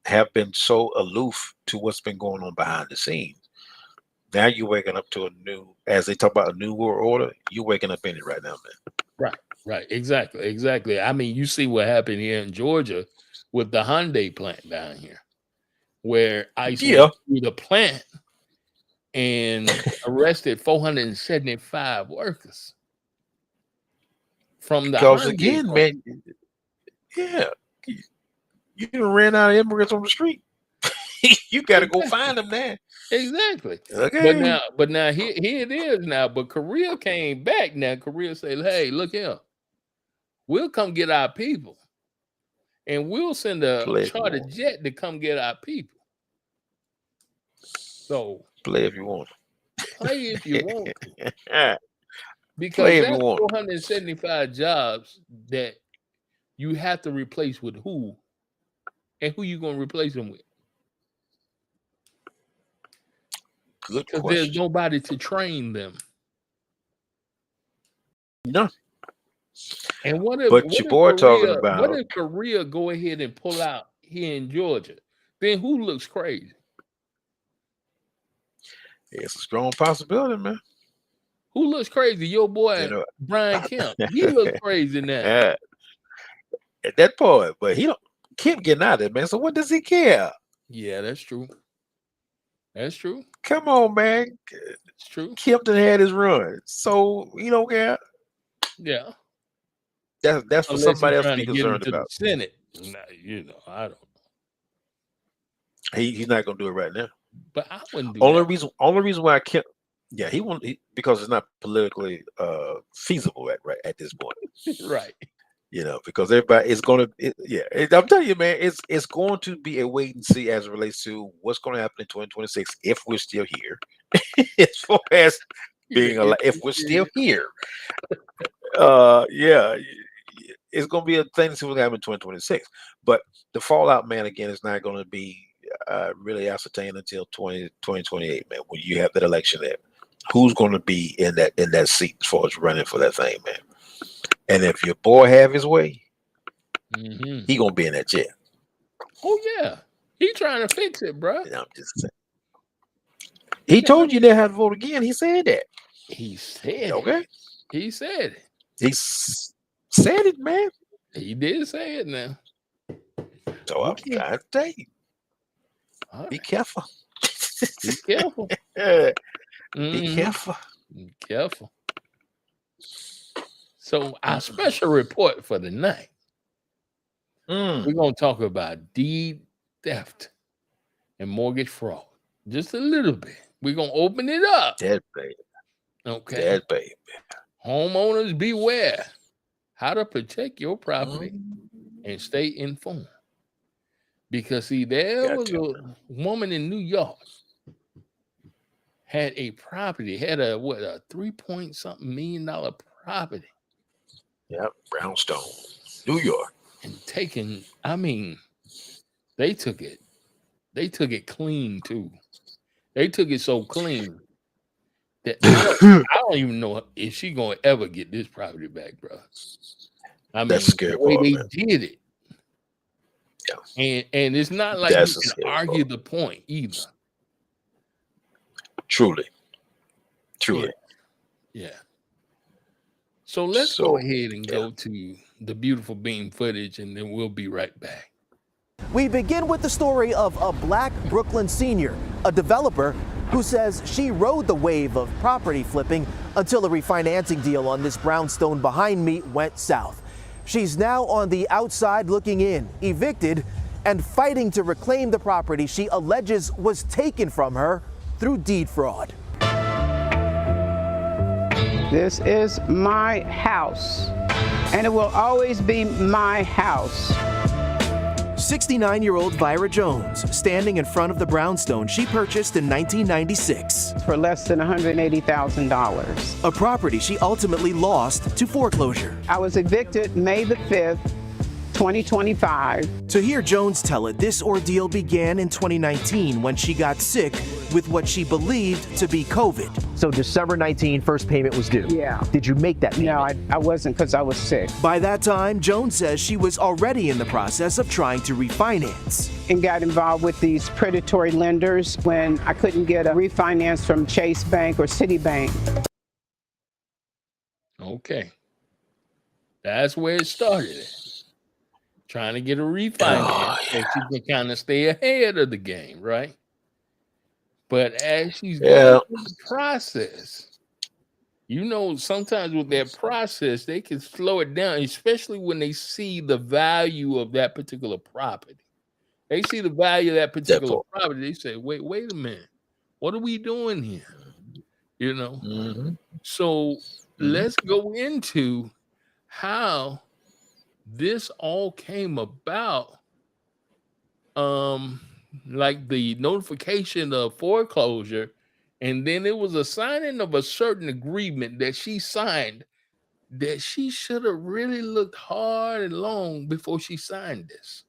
[SPEAKER 2] have been so aloof to what's been going on behind the scenes, now you're waking up to a new, as they talk about a new world order, you're waking up in it right now, man.
[SPEAKER 1] Right. Exactly. I mean, you see what happened here in Georgia with the Hyundai plant down here, where ICE went through the plant and arrested 475 workers from the
[SPEAKER 2] because
[SPEAKER 1] Hyundai
[SPEAKER 2] again,
[SPEAKER 1] plant.
[SPEAKER 2] man, you ran out of immigrants on the street. You got to go find them now.
[SPEAKER 1] Exactly.
[SPEAKER 2] Okay.
[SPEAKER 1] But now here it is now. But Korea came back now. Korea said, "Hey, look here, we'll come get our people, and we'll send a charter jet to come get our people." So
[SPEAKER 2] play if you want.
[SPEAKER 1] Play if you want. Because that's 475 jobs that you have to replace with who, and who you gonna replace them with?
[SPEAKER 2] Good
[SPEAKER 1] question.
[SPEAKER 2] question.
[SPEAKER 1] There's nobody to train them.
[SPEAKER 2] No.
[SPEAKER 1] And what if,
[SPEAKER 2] but your boy talking
[SPEAKER 1] what
[SPEAKER 2] about
[SPEAKER 1] if Korea go ahead and pull out here in Georgia? Then who looks crazy?
[SPEAKER 2] It's a strong possibility, man.
[SPEAKER 1] Who looks crazy? Your boy Brian Kemp. He looks crazy now.
[SPEAKER 2] At that point, but he don't Kemp getting out of it, man. So what does he care?
[SPEAKER 1] Yeah, that's true. That's true.
[SPEAKER 2] Come on, man.
[SPEAKER 1] It's true.
[SPEAKER 2] Kempton had his run, so he don't care.
[SPEAKER 1] Yeah.
[SPEAKER 2] That's for
[SPEAKER 1] Unless
[SPEAKER 2] somebody
[SPEAKER 1] he's
[SPEAKER 2] else to
[SPEAKER 1] trying
[SPEAKER 2] be
[SPEAKER 1] to get
[SPEAKER 2] concerned
[SPEAKER 1] into
[SPEAKER 2] about.
[SPEAKER 1] the Senate. Nah, you know, I don't know.
[SPEAKER 2] He's not gonna do it right now.
[SPEAKER 1] But I wouldn't do
[SPEAKER 2] Only
[SPEAKER 1] that.
[SPEAKER 2] reason why I can't. Yeah, he won't because it's not politically feasible at this point.
[SPEAKER 1] Right.
[SPEAKER 2] You know, because everybody is going to. I'm telling you, man, it's going to be a wait and see as it relates to what's going to happen in 2026 if we're still here. As far as being alive, if we're still here, it's going to be a thing to see what's going to happen in 2026. But the fallout, man, again, is not going to be really ascertained until 2028, man. When you have that election there, who's going to be in that seat as far as running for that thing, man? And if your boy have his way, he gonna be in that chair.
[SPEAKER 1] Oh yeah, he trying to fix it, bro.
[SPEAKER 2] I'm just saying. He told you they had to vote again. He said that.
[SPEAKER 1] He said
[SPEAKER 2] okay.
[SPEAKER 1] He said it.
[SPEAKER 2] He said it, man.
[SPEAKER 1] He did say it now.
[SPEAKER 2] So I'm trying to tell you. Be careful.
[SPEAKER 1] Be careful.
[SPEAKER 2] Be careful.
[SPEAKER 1] Be careful. So our special report for the night, we're going to talk about deed theft and mortgage fraud. Just a little bit. We're going to open it up.
[SPEAKER 2] Dead baby.
[SPEAKER 1] Okay.
[SPEAKER 2] Dead baby.
[SPEAKER 1] Homeowners beware. How to protect your property and stay informed. Because see, there was a woman in New York had a property, had a 3-point-something million property.
[SPEAKER 2] Yep, Brownstone, New York.
[SPEAKER 1] And taken, I mean, they took it clean too. They took it so clean that I don't even know if she gonna ever get this property back, bro. I mean,
[SPEAKER 2] that's scary,
[SPEAKER 1] the way
[SPEAKER 2] boy,
[SPEAKER 1] they
[SPEAKER 2] man.
[SPEAKER 1] did it. Yeah. And it's not like
[SPEAKER 2] That's
[SPEAKER 1] you can argue the point either.
[SPEAKER 2] Truly.
[SPEAKER 1] Yeah. So let's go ahead and go to the beautiful beam footage, and then we'll be right back.
[SPEAKER 14] We begin with the story of a Black Brooklyn senior, a developer who says she rode the wave of property flipping until a refinancing deal on this brownstone behind me went south. She's now on the outside looking in, evicted, and fighting to reclaim the property she alleges was taken from her through deed fraud.
[SPEAKER 15] This is my house, and it will always be my house.
[SPEAKER 14] 69-year-old Vyra Jones, standing in front of the brownstone she purchased in 1996.
[SPEAKER 15] For less than $180,000.
[SPEAKER 14] A property she ultimately lost to foreclosure.
[SPEAKER 15] I was evicted May the 5th, 2025.
[SPEAKER 14] To hear Jones tell it, this ordeal began in 2019 when she got sick with what she believed to be COVID. So December 19, first payment was due.
[SPEAKER 15] Yeah.
[SPEAKER 14] Did you make that payment?
[SPEAKER 15] No, I wasn't, because I was sick.
[SPEAKER 14] By that time, Jones says she was already in the process of trying to refinance.
[SPEAKER 15] And got involved with these predatory lenders when I couldn't get a refinance from Chase Bank or Citibank.
[SPEAKER 1] Okay. That's where it started. Trying to get a refinance so she can kind of stay ahead of the game, right? But as she's going through the process, you know, sometimes with that process, they can slow it down, especially when they see the value of that particular property. They see the value of that particular property. They say, wait a minute. What are we doing here? You know? So let's go into how this all came about. Like the notification of foreclosure, and then it was a signing of a certain agreement that she signed that she should have really looked hard and long before she signed this.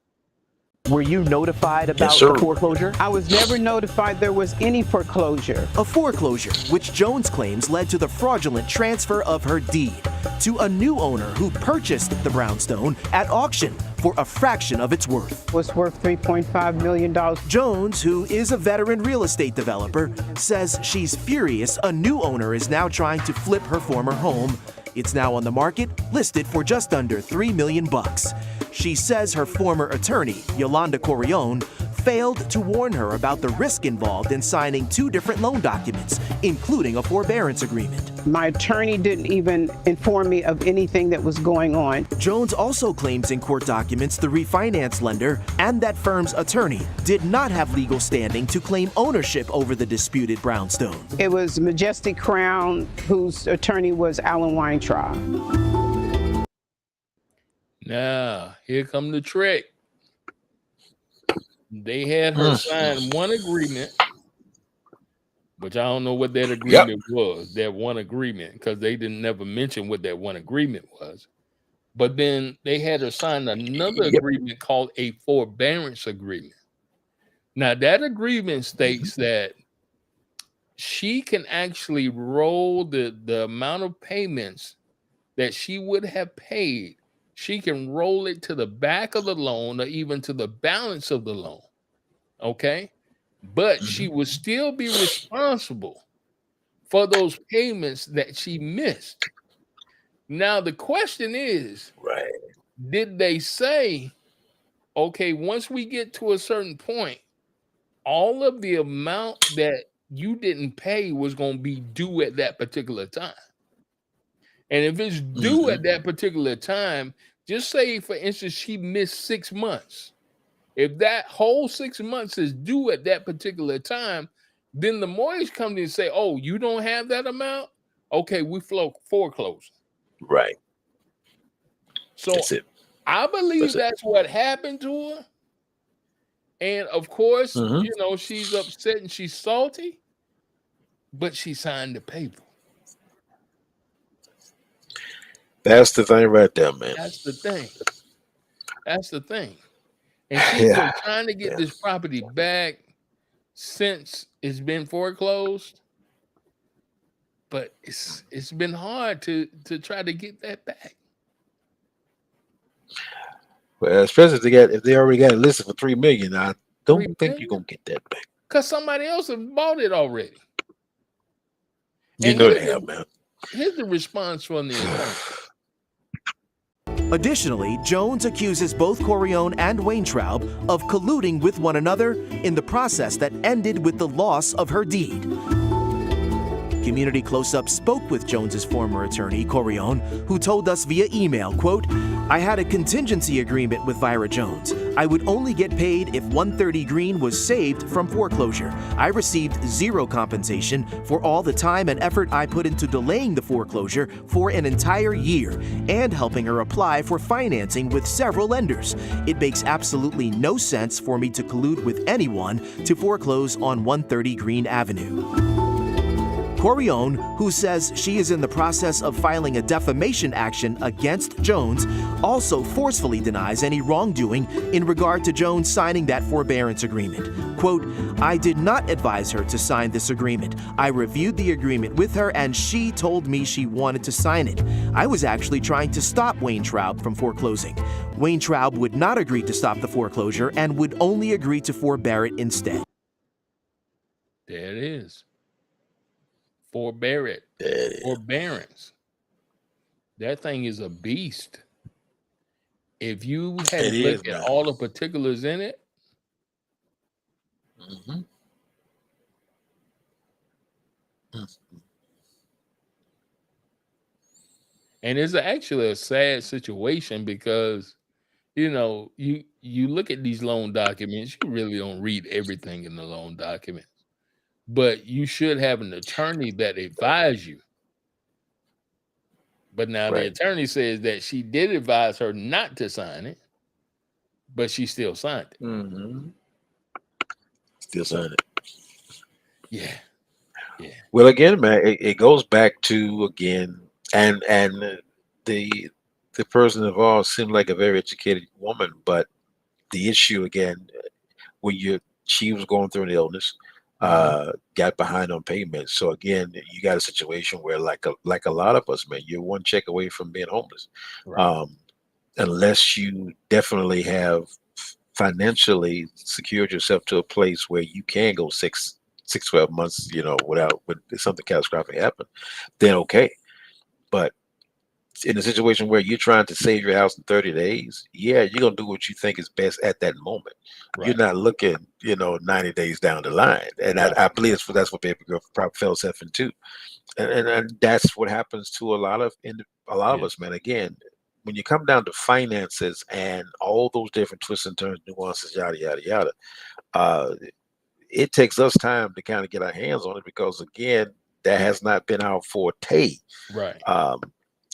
[SPEAKER 14] Were you notified about the foreclosure?
[SPEAKER 15] I was never notified there was any foreclosure.
[SPEAKER 14] A foreclosure, which Jones claims led to the fraudulent transfer of her deed to a new owner who purchased the brownstone at auction for a fraction of its worth.
[SPEAKER 15] It was worth $3.5 million.
[SPEAKER 14] Jones, who is a veteran real estate developer, says she's furious a new owner is now trying to flip her former home. It's now on the market, listed for just under $3 million. She says her former attorney, Yolanda Corrione, failed to warn her about the risk involved in signing 2 different loan documents, including a forbearance agreement.
[SPEAKER 15] My attorney didn't even inform me of anything that was going on.
[SPEAKER 14] Jones also claims in court documents the refinance lender and that firm's attorney did not have legal standing to claim ownership over the disputed brownstone.
[SPEAKER 15] It was Majestic Crown, whose attorney was Alan Weintraub.
[SPEAKER 1] Now, here come the trick. They had her sign one agreement, which I don't know what that agreement was, that one agreement, because they didn't never mention what that one agreement was. But then they had her sign another agreement called a forbearance agreement. Now, that agreement states that she can actually roll the amount of payments that she would have paid. She can roll it to the back of the loan or even to the balance of the loan, okay? But she would still be responsible for those payments that she missed. Now, the question is, did they say, okay, once we get to a certain point, all of the amount that you didn't pay was going to be due at that particular time? And if it's due at that particular time, just say, for instance, she missed 6 months. If that whole 6 months is due at that particular time, then the mortgage company say, oh, you don't have that amount? Okay, we foreclose.
[SPEAKER 2] Right.
[SPEAKER 1] So I believe that's what happened to her. And of course, you know, she's upset and she's salty, but she signed the paper.
[SPEAKER 2] That's the thing right there, man.
[SPEAKER 1] That's the thing. That's the thing. And she's been trying to get this property back since it's been foreclosed. But it's been hard to try to get that back.
[SPEAKER 2] Well, especially if they already got it listed for $3 million, I don't think you're gonna get that back.
[SPEAKER 1] Because somebody else has bought it already.
[SPEAKER 2] You know they have, man.
[SPEAKER 1] Here's the response from the attorney.
[SPEAKER 14] Additionally, Jones accuses both Corleone and Weintraub of colluding with one another in the process that ended with the loss of her deed. Community Close-Up spoke with Jones's former attorney, Corleone, who told us via email, quote, "I had a contingency agreement with Vira Jones. I would only get paid if 130 Green was saved from foreclosure. I received zero compensation for all the time and effort I put into delaying the foreclosure for an entire year and helping her apply for financing with several lenders. It makes absolutely no sense for me to collude with anyone to foreclose on 130 Green Avenue." Corleone, who says she is in the process of filing a defamation action against Jones, also forcefully denies any wrongdoing in regard to Jones signing that forbearance agreement. Quote, "I did not advise her to sign this agreement. I reviewed the agreement with her and she told me she wanted to sign it. I was actually trying to stop Weintraub from foreclosing. Weintraub would not agree to stop the foreclosure and would only agree to forbear it instead."
[SPEAKER 1] There it is. Forbear it. Forbearance. That thing is a beast. If you had looked at all the particulars in it, and it's actually a sad situation because, you know, you look at these loan documents, you really don't read everything in the loan documents. But you should have an attorney that advise you. But now the attorney says that she did advise her not to sign it, but she still signed it.
[SPEAKER 2] Still signed it.
[SPEAKER 1] Yeah.
[SPEAKER 2] Well, again, man, it goes back to again, and the person involved seemed like a very educated woman, but the issue again, when she was going through an illness. Got behind on payments. So again, you got a situation where like a lot of us, man, you're one check away from being homeless. Unless you definitely have financially secured yourself to a place where you can go 12 months, you know, without something catastrophic happen, then okay. But in a situation where you're trying to save your house in 30 days, yeah, you're gonna do what you think is best at that moment. You're not looking, 90 days down the line. And I believe that's what Baby Girl probably fell herself into. And that's what happens to a lot of us, man. Again, when you come down to finances and all those different twists and turns, nuances, yada yada yada, it takes us time to kind of get our hands on it because again, that has not been our forte.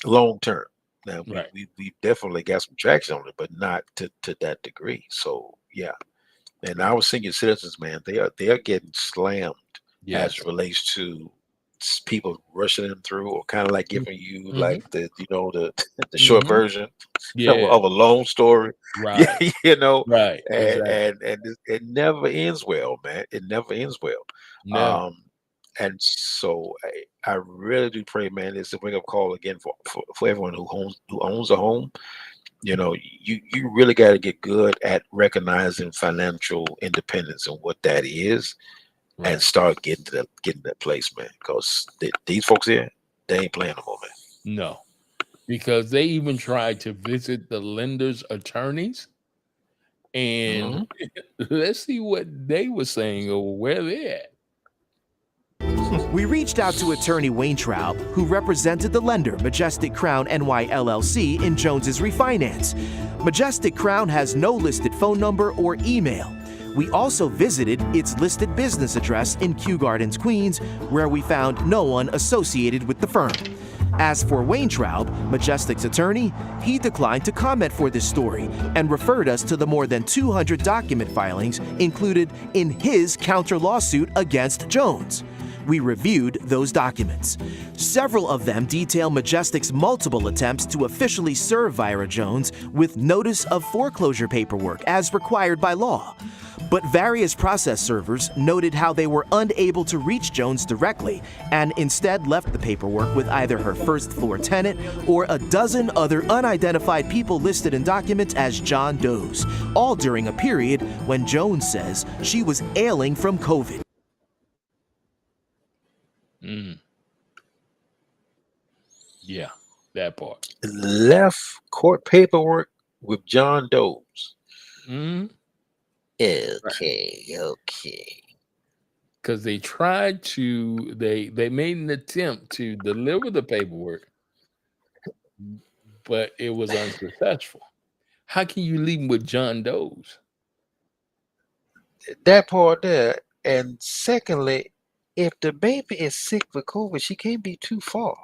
[SPEAKER 2] Long term. Now we definitely got some traction on it, but not to that degree. So yeah, and our senior citizens, man, they are getting slammed as it relates to people rushing them through, or kind of like giving you like the short version of a long story, and it never ends well, man. It never ends well. And so I really do pray, man, it's a wake up call again for everyone who owns a home. You really got to get good at recognizing financial independence and what that is, and start getting to that place, man. Because these folks here, they ain't playing no more, man.
[SPEAKER 1] No, because they even tried to visit the lender's attorneys, and let's see what they were saying or where they're at.
[SPEAKER 14] We reached out to attorney Weintraub, who represented the lender Majestic Crown NY LLC in Jones's refinance. Majestic Crown has no listed phone number or email. We also visited its listed business address in Kew Gardens, Queens, where we found no one associated with the firm. As for Weintraub, Majestic's attorney, he declined to comment for this story and referred us to the more than 200 document filings included in his counter lawsuit against Jones. We reviewed those documents. Several of them detail Majestic's multiple attempts to officially serve Vira Jones with notice of foreclosure paperwork as required by law. But various process servers noted how they were unable to reach Jones directly and instead left the paperwork with either her first floor tenant or a dozen other unidentified people listed in documents as John Does, all during a period when Jones says she was ailing from COVID.
[SPEAKER 1] Yeah, That part.
[SPEAKER 2] Left court paperwork with John Doe's.
[SPEAKER 1] Mm-hmm.
[SPEAKER 2] Okay.
[SPEAKER 1] Because they tried to, they made an attempt to deliver the paperwork, but it was unsuccessful. How can you leave them with John Doe's?
[SPEAKER 2] That part there. And secondly, if the baby is sick with COVID, she can't be too far.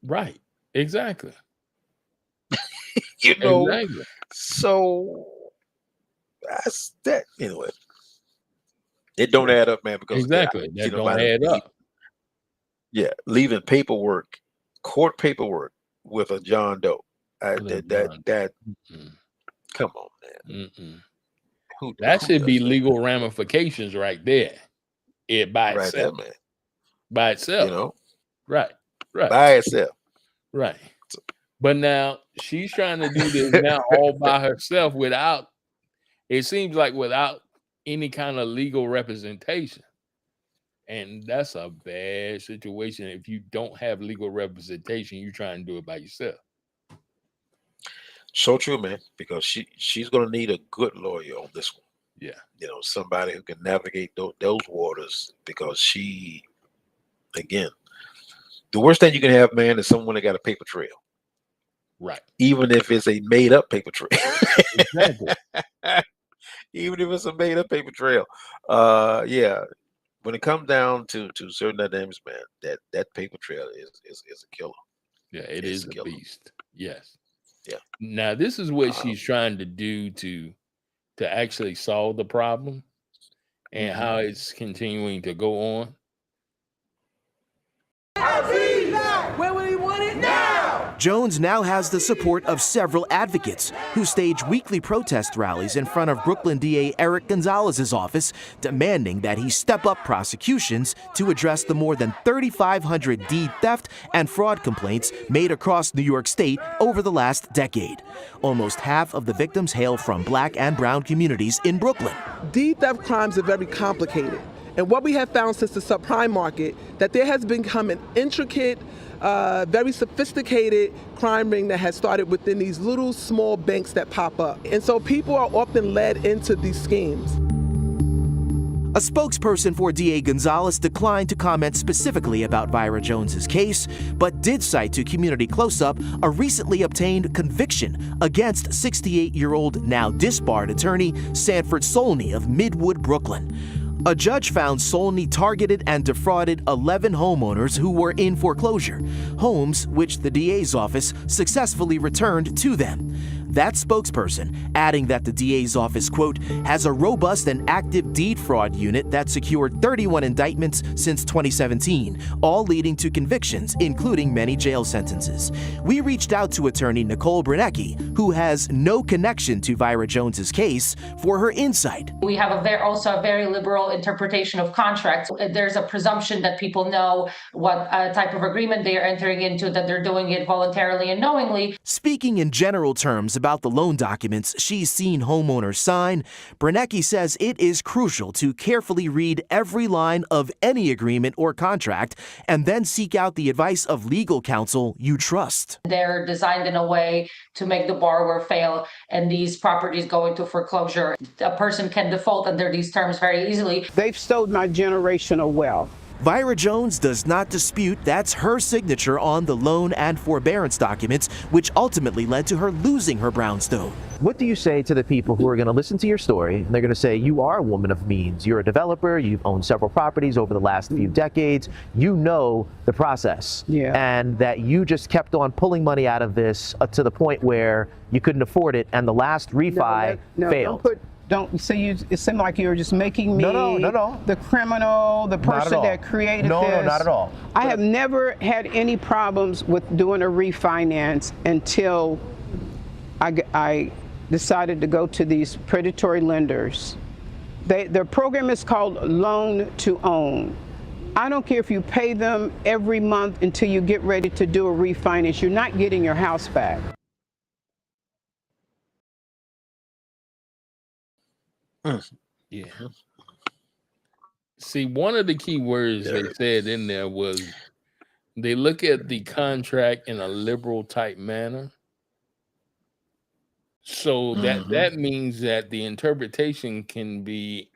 [SPEAKER 1] Right. Exactly.
[SPEAKER 2] You know,
[SPEAKER 1] Exactly.
[SPEAKER 2] so that's that. Anyway, it don't add up, man. Because
[SPEAKER 1] Exactly. That don't add up.
[SPEAKER 2] Yeah, leaving paperwork, court paperwork with a John Doe. That come on, man.
[SPEAKER 1] That should be legal ramifications right there. It by
[SPEAKER 2] right
[SPEAKER 1] itself.
[SPEAKER 2] there, man.
[SPEAKER 1] By itself.
[SPEAKER 2] You know,
[SPEAKER 1] right.
[SPEAKER 2] By itself.
[SPEAKER 1] Right. But now she's trying to do this now all by herself without, it seems like without any kind of legal representation. And that's a bad situation. If you don't have legal representation, you try and do it by yourself.
[SPEAKER 2] So true, man, because she's going to need a good lawyer on this one.
[SPEAKER 1] Yeah.
[SPEAKER 2] You know, somebody who can navigate those waters, because she, again, the worst thing you can have, man, is someone that got a paper trail.
[SPEAKER 1] Right.
[SPEAKER 2] Even if it's a made up paper trail.
[SPEAKER 1] Exactly.
[SPEAKER 2] Even if it's a made up paper trail. Yeah. When it comes down to certain dynamics, man, that paper trail is a killer.
[SPEAKER 1] Yeah, it is a beast. Yes.
[SPEAKER 2] Yeah.
[SPEAKER 1] Now this is what she's trying to do to actually solve the problem, and how it's continuing to go on.
[SPEAKER 16] Where would he want it now?
[SPEAKER 14] Jones now has the support of several advocates who stage weekly protest rallies in front of Brooklyn DA Eric Gonzalez's office, demanding that he step up prosecutions to address the more than 3,500 deed theft and fraud complaints made across New York State over the last decade. Almost half of the victims hail from Black and brown communities in Brooklyn.
[SPEAKER 16] Deed theft crimes are very complicated. And what we have found since the subprime market, that there has become an intricate, very sophisticated crime ring that has started within these little small banks that pop up. And so people are often led into these schemes.
[SPEAKER 14] A spokesperson for DA Gonzalez declined to comment specifically about Vyra Jones's case, but did cite to Community Close-Up a recently obtained conviction against 68-year-old, now disbarred attorney Sanford Solney of Midwood, Brooklyn. A judge found Solney targeted and defrauded 11 homeowners who were in foreclosure, homes which the DA's office successfully returned to them. That spokesperson adding that the DA's office, quote, has a robust and active deed fraud unit that secured 31 indictments since 2017, all leading to convictions, including many jail sentences. We reached out to attorney Nicole Brunecki, who has no connection to Vyra Jones's case, for her insight.
[SPEAKER 17] We have also a very liberal interpretation of contracts. There's a presumption that people know what type of agreement they are entering into, that they're doing it voluntarily and knowingly.
[SPEAKER 14] Speaking in general terms about the loan documents she's seen homeowners sign, Brunecki says it is crucial to carefully read every line of any agreement or contract and then seek out the advice of legal counsel you trust.
[SPEAKER 17] They're designed in a way to make the borrower fail, and these properties go into foreclosure. A person can default under these terms very easily.
[SPEAKER 15] They've stole my generational wealth.
[SPEAKER 14] Vyra Jones does not dispute that's her signature on the loan and forbearance documents, which ultimately led to her losing her brownstone.
[SPEAKER 18] What do you say to the people who are going to listen to your story and they're going to say, you are a woman of means, you're a developer, you've owned several properties over the last few decades, you know the process, and that you just kept on pulling money out of this to the point where you couldn't afford it, and the last refi failed?
[SPEAKER 15] Don't say it seemed like you were just making me
[SPEAKER 18] No.
[SPEAKER 15] the criminal, the person that created this.
[SPEAKER 18] No, not at all.
[SPEAKER 15] I have never had any problems with doing a refinance until I decided to go to these predatory lenders. Their program is called Loan to Own. I don't care if you pay them every month until you get ready to do a refinance. You're not getting your house back.
[SPEAKER 1] Yeah. See, one of the key words they said in there was they look at the contract in a liberal type manner. So that means that the interpretation can be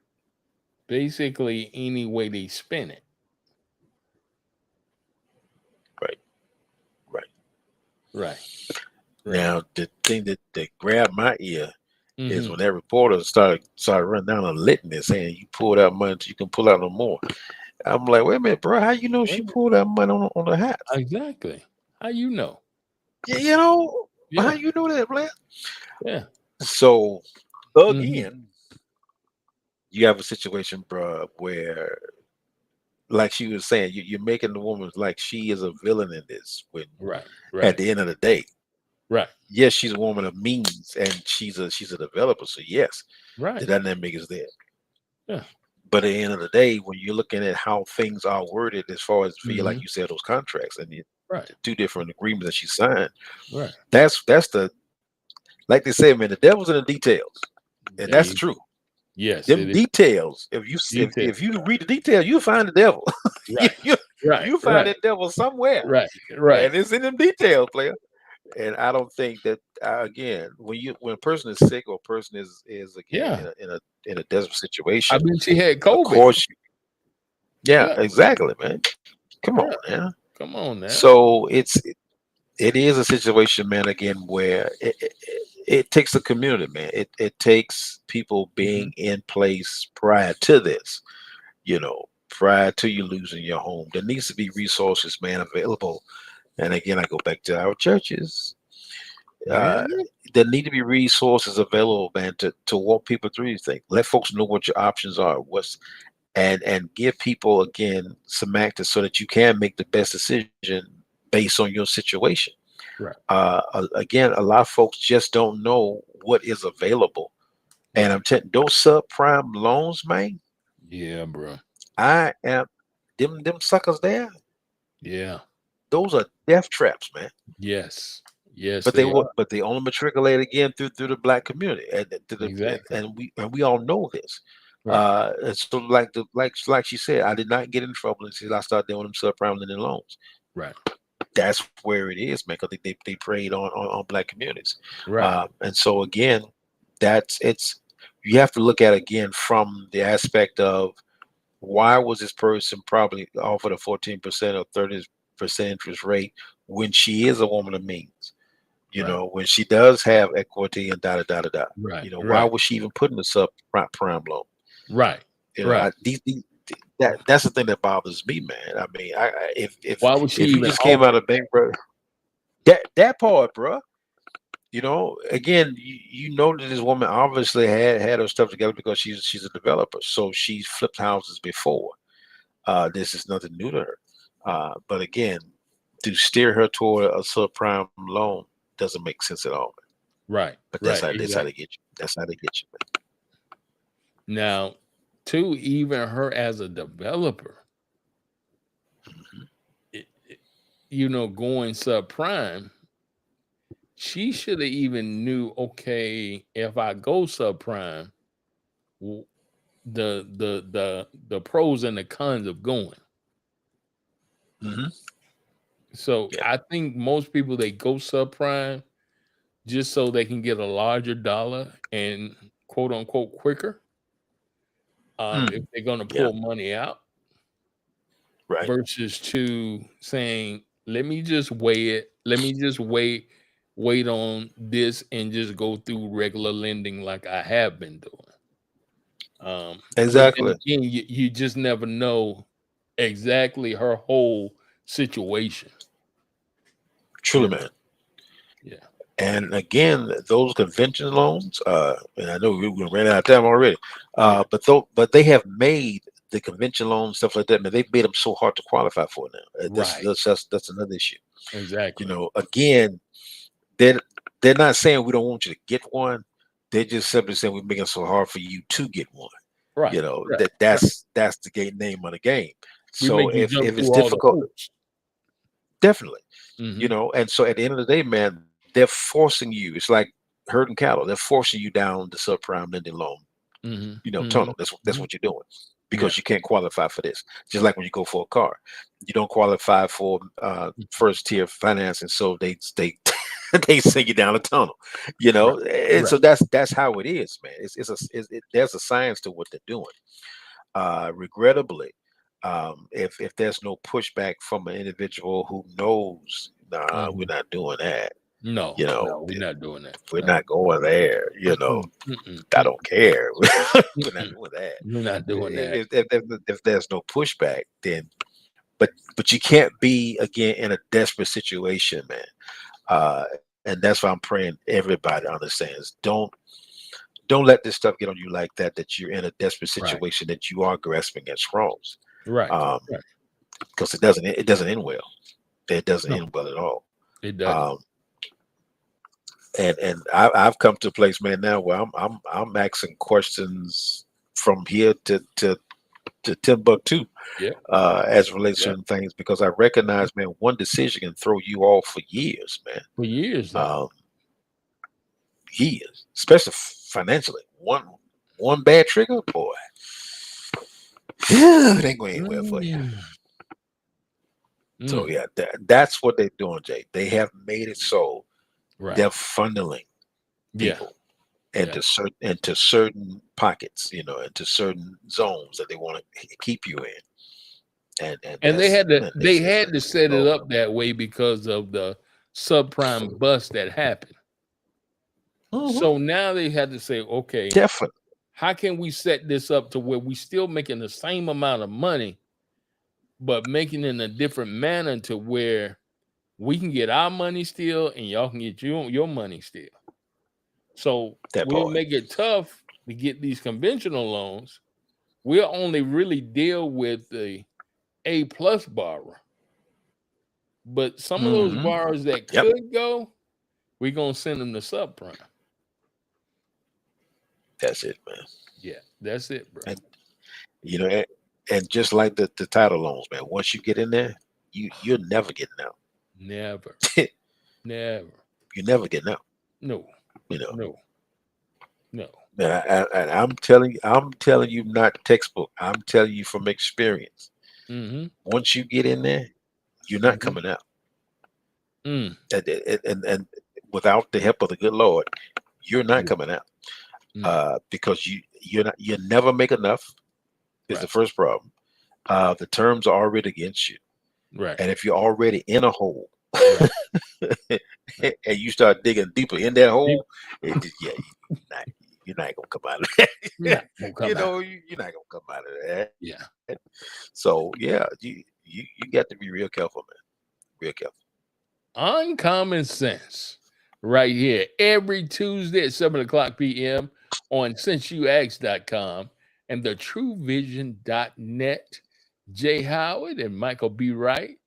[SPEAKER 1] basically any way they spin it.
[SPEAKER 2] Right.
[SPEAKER 1] Right.
[SPEAKER 2] Now, the thing that grabbed my ear is
[SPEAKER 1] Mhm.
[SPEAKER 2] when that reporter started running down a litany saying you pulled out money so you can pull out no more. I'm like, wait a minute, bro. How you know she pulled out money on the hat?
[SPEAKER 1] Exactly. How you know?
[SPEAKER 2] Yeah, you know, how
[SPEAKER 1] Yeah.
[SPEAKER 2] you know that, Blair?
[SPEAKER 1] Yeah.
[SPEAKER 2] So again, you have a situation, bro, where, like she was saying, you're making the woman like she is a villain in this. When
[SPEAKER 1] Right.
[SPEAKER 2] at the end of the day,
[SPEAKER 1] Right.
[SPEAKER 2] yes, she's a woman of means and she's a developer. So yes, the
[SPEAKER 1] Right.
[SPEAKER 2] dynamic is there.
[SPEAKER 1] Yeah.
[SPEAKER 2] But at the end of the day, when you're looking at how things are worded, as far as via, like
[SPEAKER 1] Mhm.
[SPEAKER 2] you said, those contracts and the
[SPEAKER 1] Right.
[SPEAKER 2] two different agreements that she signed,
[SPEAKER 1] Right.
[SPEAKER 2] that's the, like they say, man, the devil's in the details, and
[SPEAKER 1] There
[SPEAKER 2] that's
[SPEAKER 1] you
[SPEAKER 2] true.
[SPEAKER 1] Yes,
[SPEAKER 2] Them
[SPEAKER 1] it is.
[SPEAKER 2] details.
[SPEAKER 1] Detail.
[SPEAKER 2] If you read the details, you'll find the devil.
[SPEAKER 1] Right. Right.
[SPEAKER 2] You find
[SPEAKER 1] Right.
[SPEAKER 2] that devil somewhere,
[SPEAKER 1] Right. Right.
[SPEAKER 2] and it's in them details, player. And I don't think that again, when a person is sick or a person is again
[SPEAKER 1] Yeah.
[SPEAKER 2] in a desperate situation,
[SPEAKER 1] I mean, she had
[SPEAKER 2] of
[SPEAKER 1] COVID.
[SPEAKER 2] course, yeah,
[SPEAKER 1] Yeah.
[SPEAKER 2] exactly, man. Come on,
[SPEAKER 1] Yeah.
[SPEAKER 2] man.
[SPEAKER 1] Come on now.
[SPEAKER 2] So it is a situation, man. Again, where it takes a community, man. It takes people being in place prior to this. You know, prior to you losing your home, there needs to be resources, man, available. And again, I go back to our churches.
[SPEAKER 1] Yeah.
[SPEAKER 2] There need to be resources available, man, to walk people through these things. Let folks know what your options are, and give people again some actors so that you can make the best decision based on your situation.
[SPEAKER 1] Right.
[SPEAKER 2] Again, a lot of folks just don't know what is available, and I'm telling those subprime loans, man.
[SPEAKER 1] Yeah, bro.
[SPEAKER 2] I am them suckers there.
[SPEAKER 1] Yeah.
[SPEAKER 2] Those are death traps, man.
[SPEAKER 1] Yes. Yes,
[SPEAKER 2] But
[SPEAKER 1] they are.
[SPEAKER 2] but they only matriculate again through the black community,
[SPEAKER 1] Exactly.
[SPEAKER 2] and we all know this.
[SPEAKER 1] Right.
[SPEAKER 2] And so like she said, I did not get in trouble until I started doing them subprime lending loans.
[SPEAKER 1] Right.
[SPEAKER 2] That's where it is, man, because they preyed on black communities.
[SPEAKER 1] Right.
[SPEAKER 2] And so again, you have to look at it again from the aspect of why was this person probably offered a 14% or 30% interest rate when she is a woman of means? You know, when she does have equity and da da da da da.
[SPEAKER 1] Right.
[SPEAKER 2] You know, why
[SPEAKER 1] Right.
[SPEAKER 2] was she even putting this up prime loan?
[SPEAKER 1] Right.
[SPEAKER 2] You know,
[SPEAKER 1] Right.
[SPEAKER 2] that's the thing that bothers me, man. I mean, if
[SPEAKER 1] Why would she
[SPEAKER 2] you
[SPEAKER 1] even
[SPEAKER 2] just came out
[SPEAKER 1] offer
[SPEAKER 2] of bank, bro, that part, bro. You know, again, you know that this woman obviously had her stuff together because she's a developer, so she's flipped houses before. This is nothing new to her. But again, to steer her toward a subprime loan doesn't make sense at all.
[SPEAKER 1] Right.
[SPEAKER 2] But
[SPEAKER 1] Right.
[SPEAKER 2] that's how
[SPEAKER 1] Exactly.
[SPEAKER 2] they get you. That's how they get you, man.
[SPEAKER 1] Now, too, even her as a developer, going subprime, she should have even knew, okay, if I go subprime, w- the pros and the cons of going. So I think most people, they go subprime just so they can get a larger dollar and quote unquote quicker. If they're gonna pull money out.
[SPEAKER 2] Right.
[SPEAKER 1] Versus to saying, let me just weigh it. Let me just wait on this and just go through regular lending like I have been doing. But then
[SPEAKER 2] Exactly.
[SPEAKER 1] again, you just never know exactly her whole situation.
[SPEAKER 2] Truly, man.
[SPEAKER 1] Yeah.
[SPEAKER 2] And again, those convention loans, and I know we ran out of time already, but they have made the convention loans, stuff like that, man, they've made them so hard to qualify for now.
[SPEAKER 1] Right.
[SPEAKER 2] That's another issue.
[SPEAKER 1] Exactly.
[SPEAKER 2] You know, again, they're not saying we don't want you to get one. They're just simply saying we're making it so hard for you to get one.
[SPEAKER 1] Right.
[SPEAKER 2] You know,
[SPEAKER 1] Right.
[SPEAKER 2] that's the name of the game.
[SPEAKER 1] We
[SPEAKER 2] So
[SPEAKER 1] make you
[SPEAKER 2] if
[SPEAKER 1] jump
[SPEAKER 2] it's
[SPEAKER 1] through all the
[SPEAKER 2] difficult,
[SPEAKER 1] hoops.
[SPEAKER 2] definitely.
[SPEAKER 1] Mhm.
[SPEAKER 2] You know, and so at the end of the day, man, they're forcing you. It's like herding cattle. They're forcing you down the subprime lending loan,
[SPEAKER 1] Mhm.
[SPEAKER 2] you know,
[SPEAKER 1] Mhm.
[SPEAKER 2] tunnel. That's what you're doing. because you can't qualify for this. Just like when you go for a car, you don't qualify for first tier financing, so they they send you down a tunnel, you know. And so that's how it is, man. There's a science to what they're doing. Regrettably, if there's no pushback from an individual who knows, we're not doing that.
[SPEAKER 1] No,
[SPEAKER 2] You know,
[SPEAKER 1] no, we're not doing that.
[SPEAKER 2] we're not going there. You know, I don't care. We're not doing that.
[SPEAKER 1] We're not doing that.
[SPEAKER 2] If there's no pushback, then, but you can't be again in a desperate situation, man. And that's why I'm praying everybody understands. Don't let this stuff get on you like that. That you're in a desperate situation, that you are grasping at straws.
[SPEAKER 1] Right.
[SPEAKER 2] Because it doesn't end well. It doesn't end well at all.
[SPEAKER 1] It doesn't.
[SPEAKER 2] And I've come to a place, man, now where I'm asking questions from here to Timbuktu, as it relates to things, because I recognize, man, one decision can throw you off for years, man.
[SPEAKER 1] For years,
[SPEAKER 2] years, especially financially. One bad trigger, boy, it ain't going anywhere for you. So yeah, that's what they're doing, Jay. They have made it so they're funneling people into certain pockets, you know, into certain zones that they want to keep you in.
[SPEAKER 1] And they had to set it up that way because of the subprime bust that happened. So now they had to say, okay,
[SPEAKER 2] definitely,
[SPEAKER 1] how can we set this up to where we still making the same amount of money, but making it in a different manner to where we can get our money still and y'all can get your money still. So we'll make it tough to get these conventional loans. We'll only really deal with the A+ borrower. But some of those borrowers that could go, we're going to send them to subprime.
[SPEAKER 2] That's it, man.
[SPEAKER 1] Yeah, that's it, bro.
[SPEAKER 2] And, you know, and just like the title loans, man, once you get in there, you're never getting out.
[SPEAKER 1] Never. Never.
[SPEAKER 2] You're never getting out.
[SPEAKER 1] No.
[SPEAKER 2] You know.
[SPEAKER 1] No.
[SPEAKER 2] Man, I'm telling you, not textbook. I'm telling you from experience. Once you get in there, you're not coming out. And without the help of the good Lord, you're not coming out. Because you never make enough is the first problem. The terms are already against you.
[SPEAKER 1] Right.
[SPEAKER 2] And if you're already in a hole, and you start digging deeper in that hole, you're not gonna come out of that. You're not gonna come out of that.
[SPEAKER 1] Yeah.
[SPEAKER 2] So yeah, you got to be real careful, man. Real careful.
[SPEAKER 1] Uncommon Sense, right here every Tuesday at 7:00 p.m. on SinceYouAsked.com and thetruevision.net. Jay Howard and Michael B. Wright.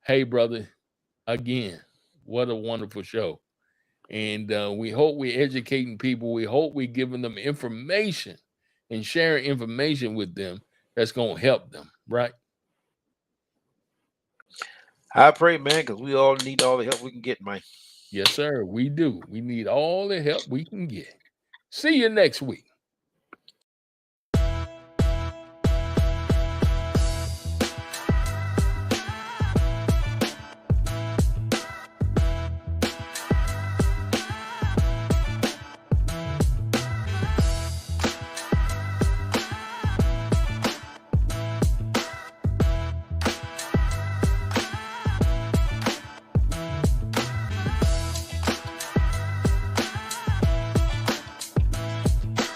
[SPEAKER 1] Hey, brother, again, what a wonderful show. And we hope we're educating people. We hope we're giving them information and sharing information with them that's going to help them, right?
[SPEAKER 2] I pray, man, because we all need all the help we can get, man.
[SPEAKER 1] Yes, sir. We do. We need all the help we can get. See you next week.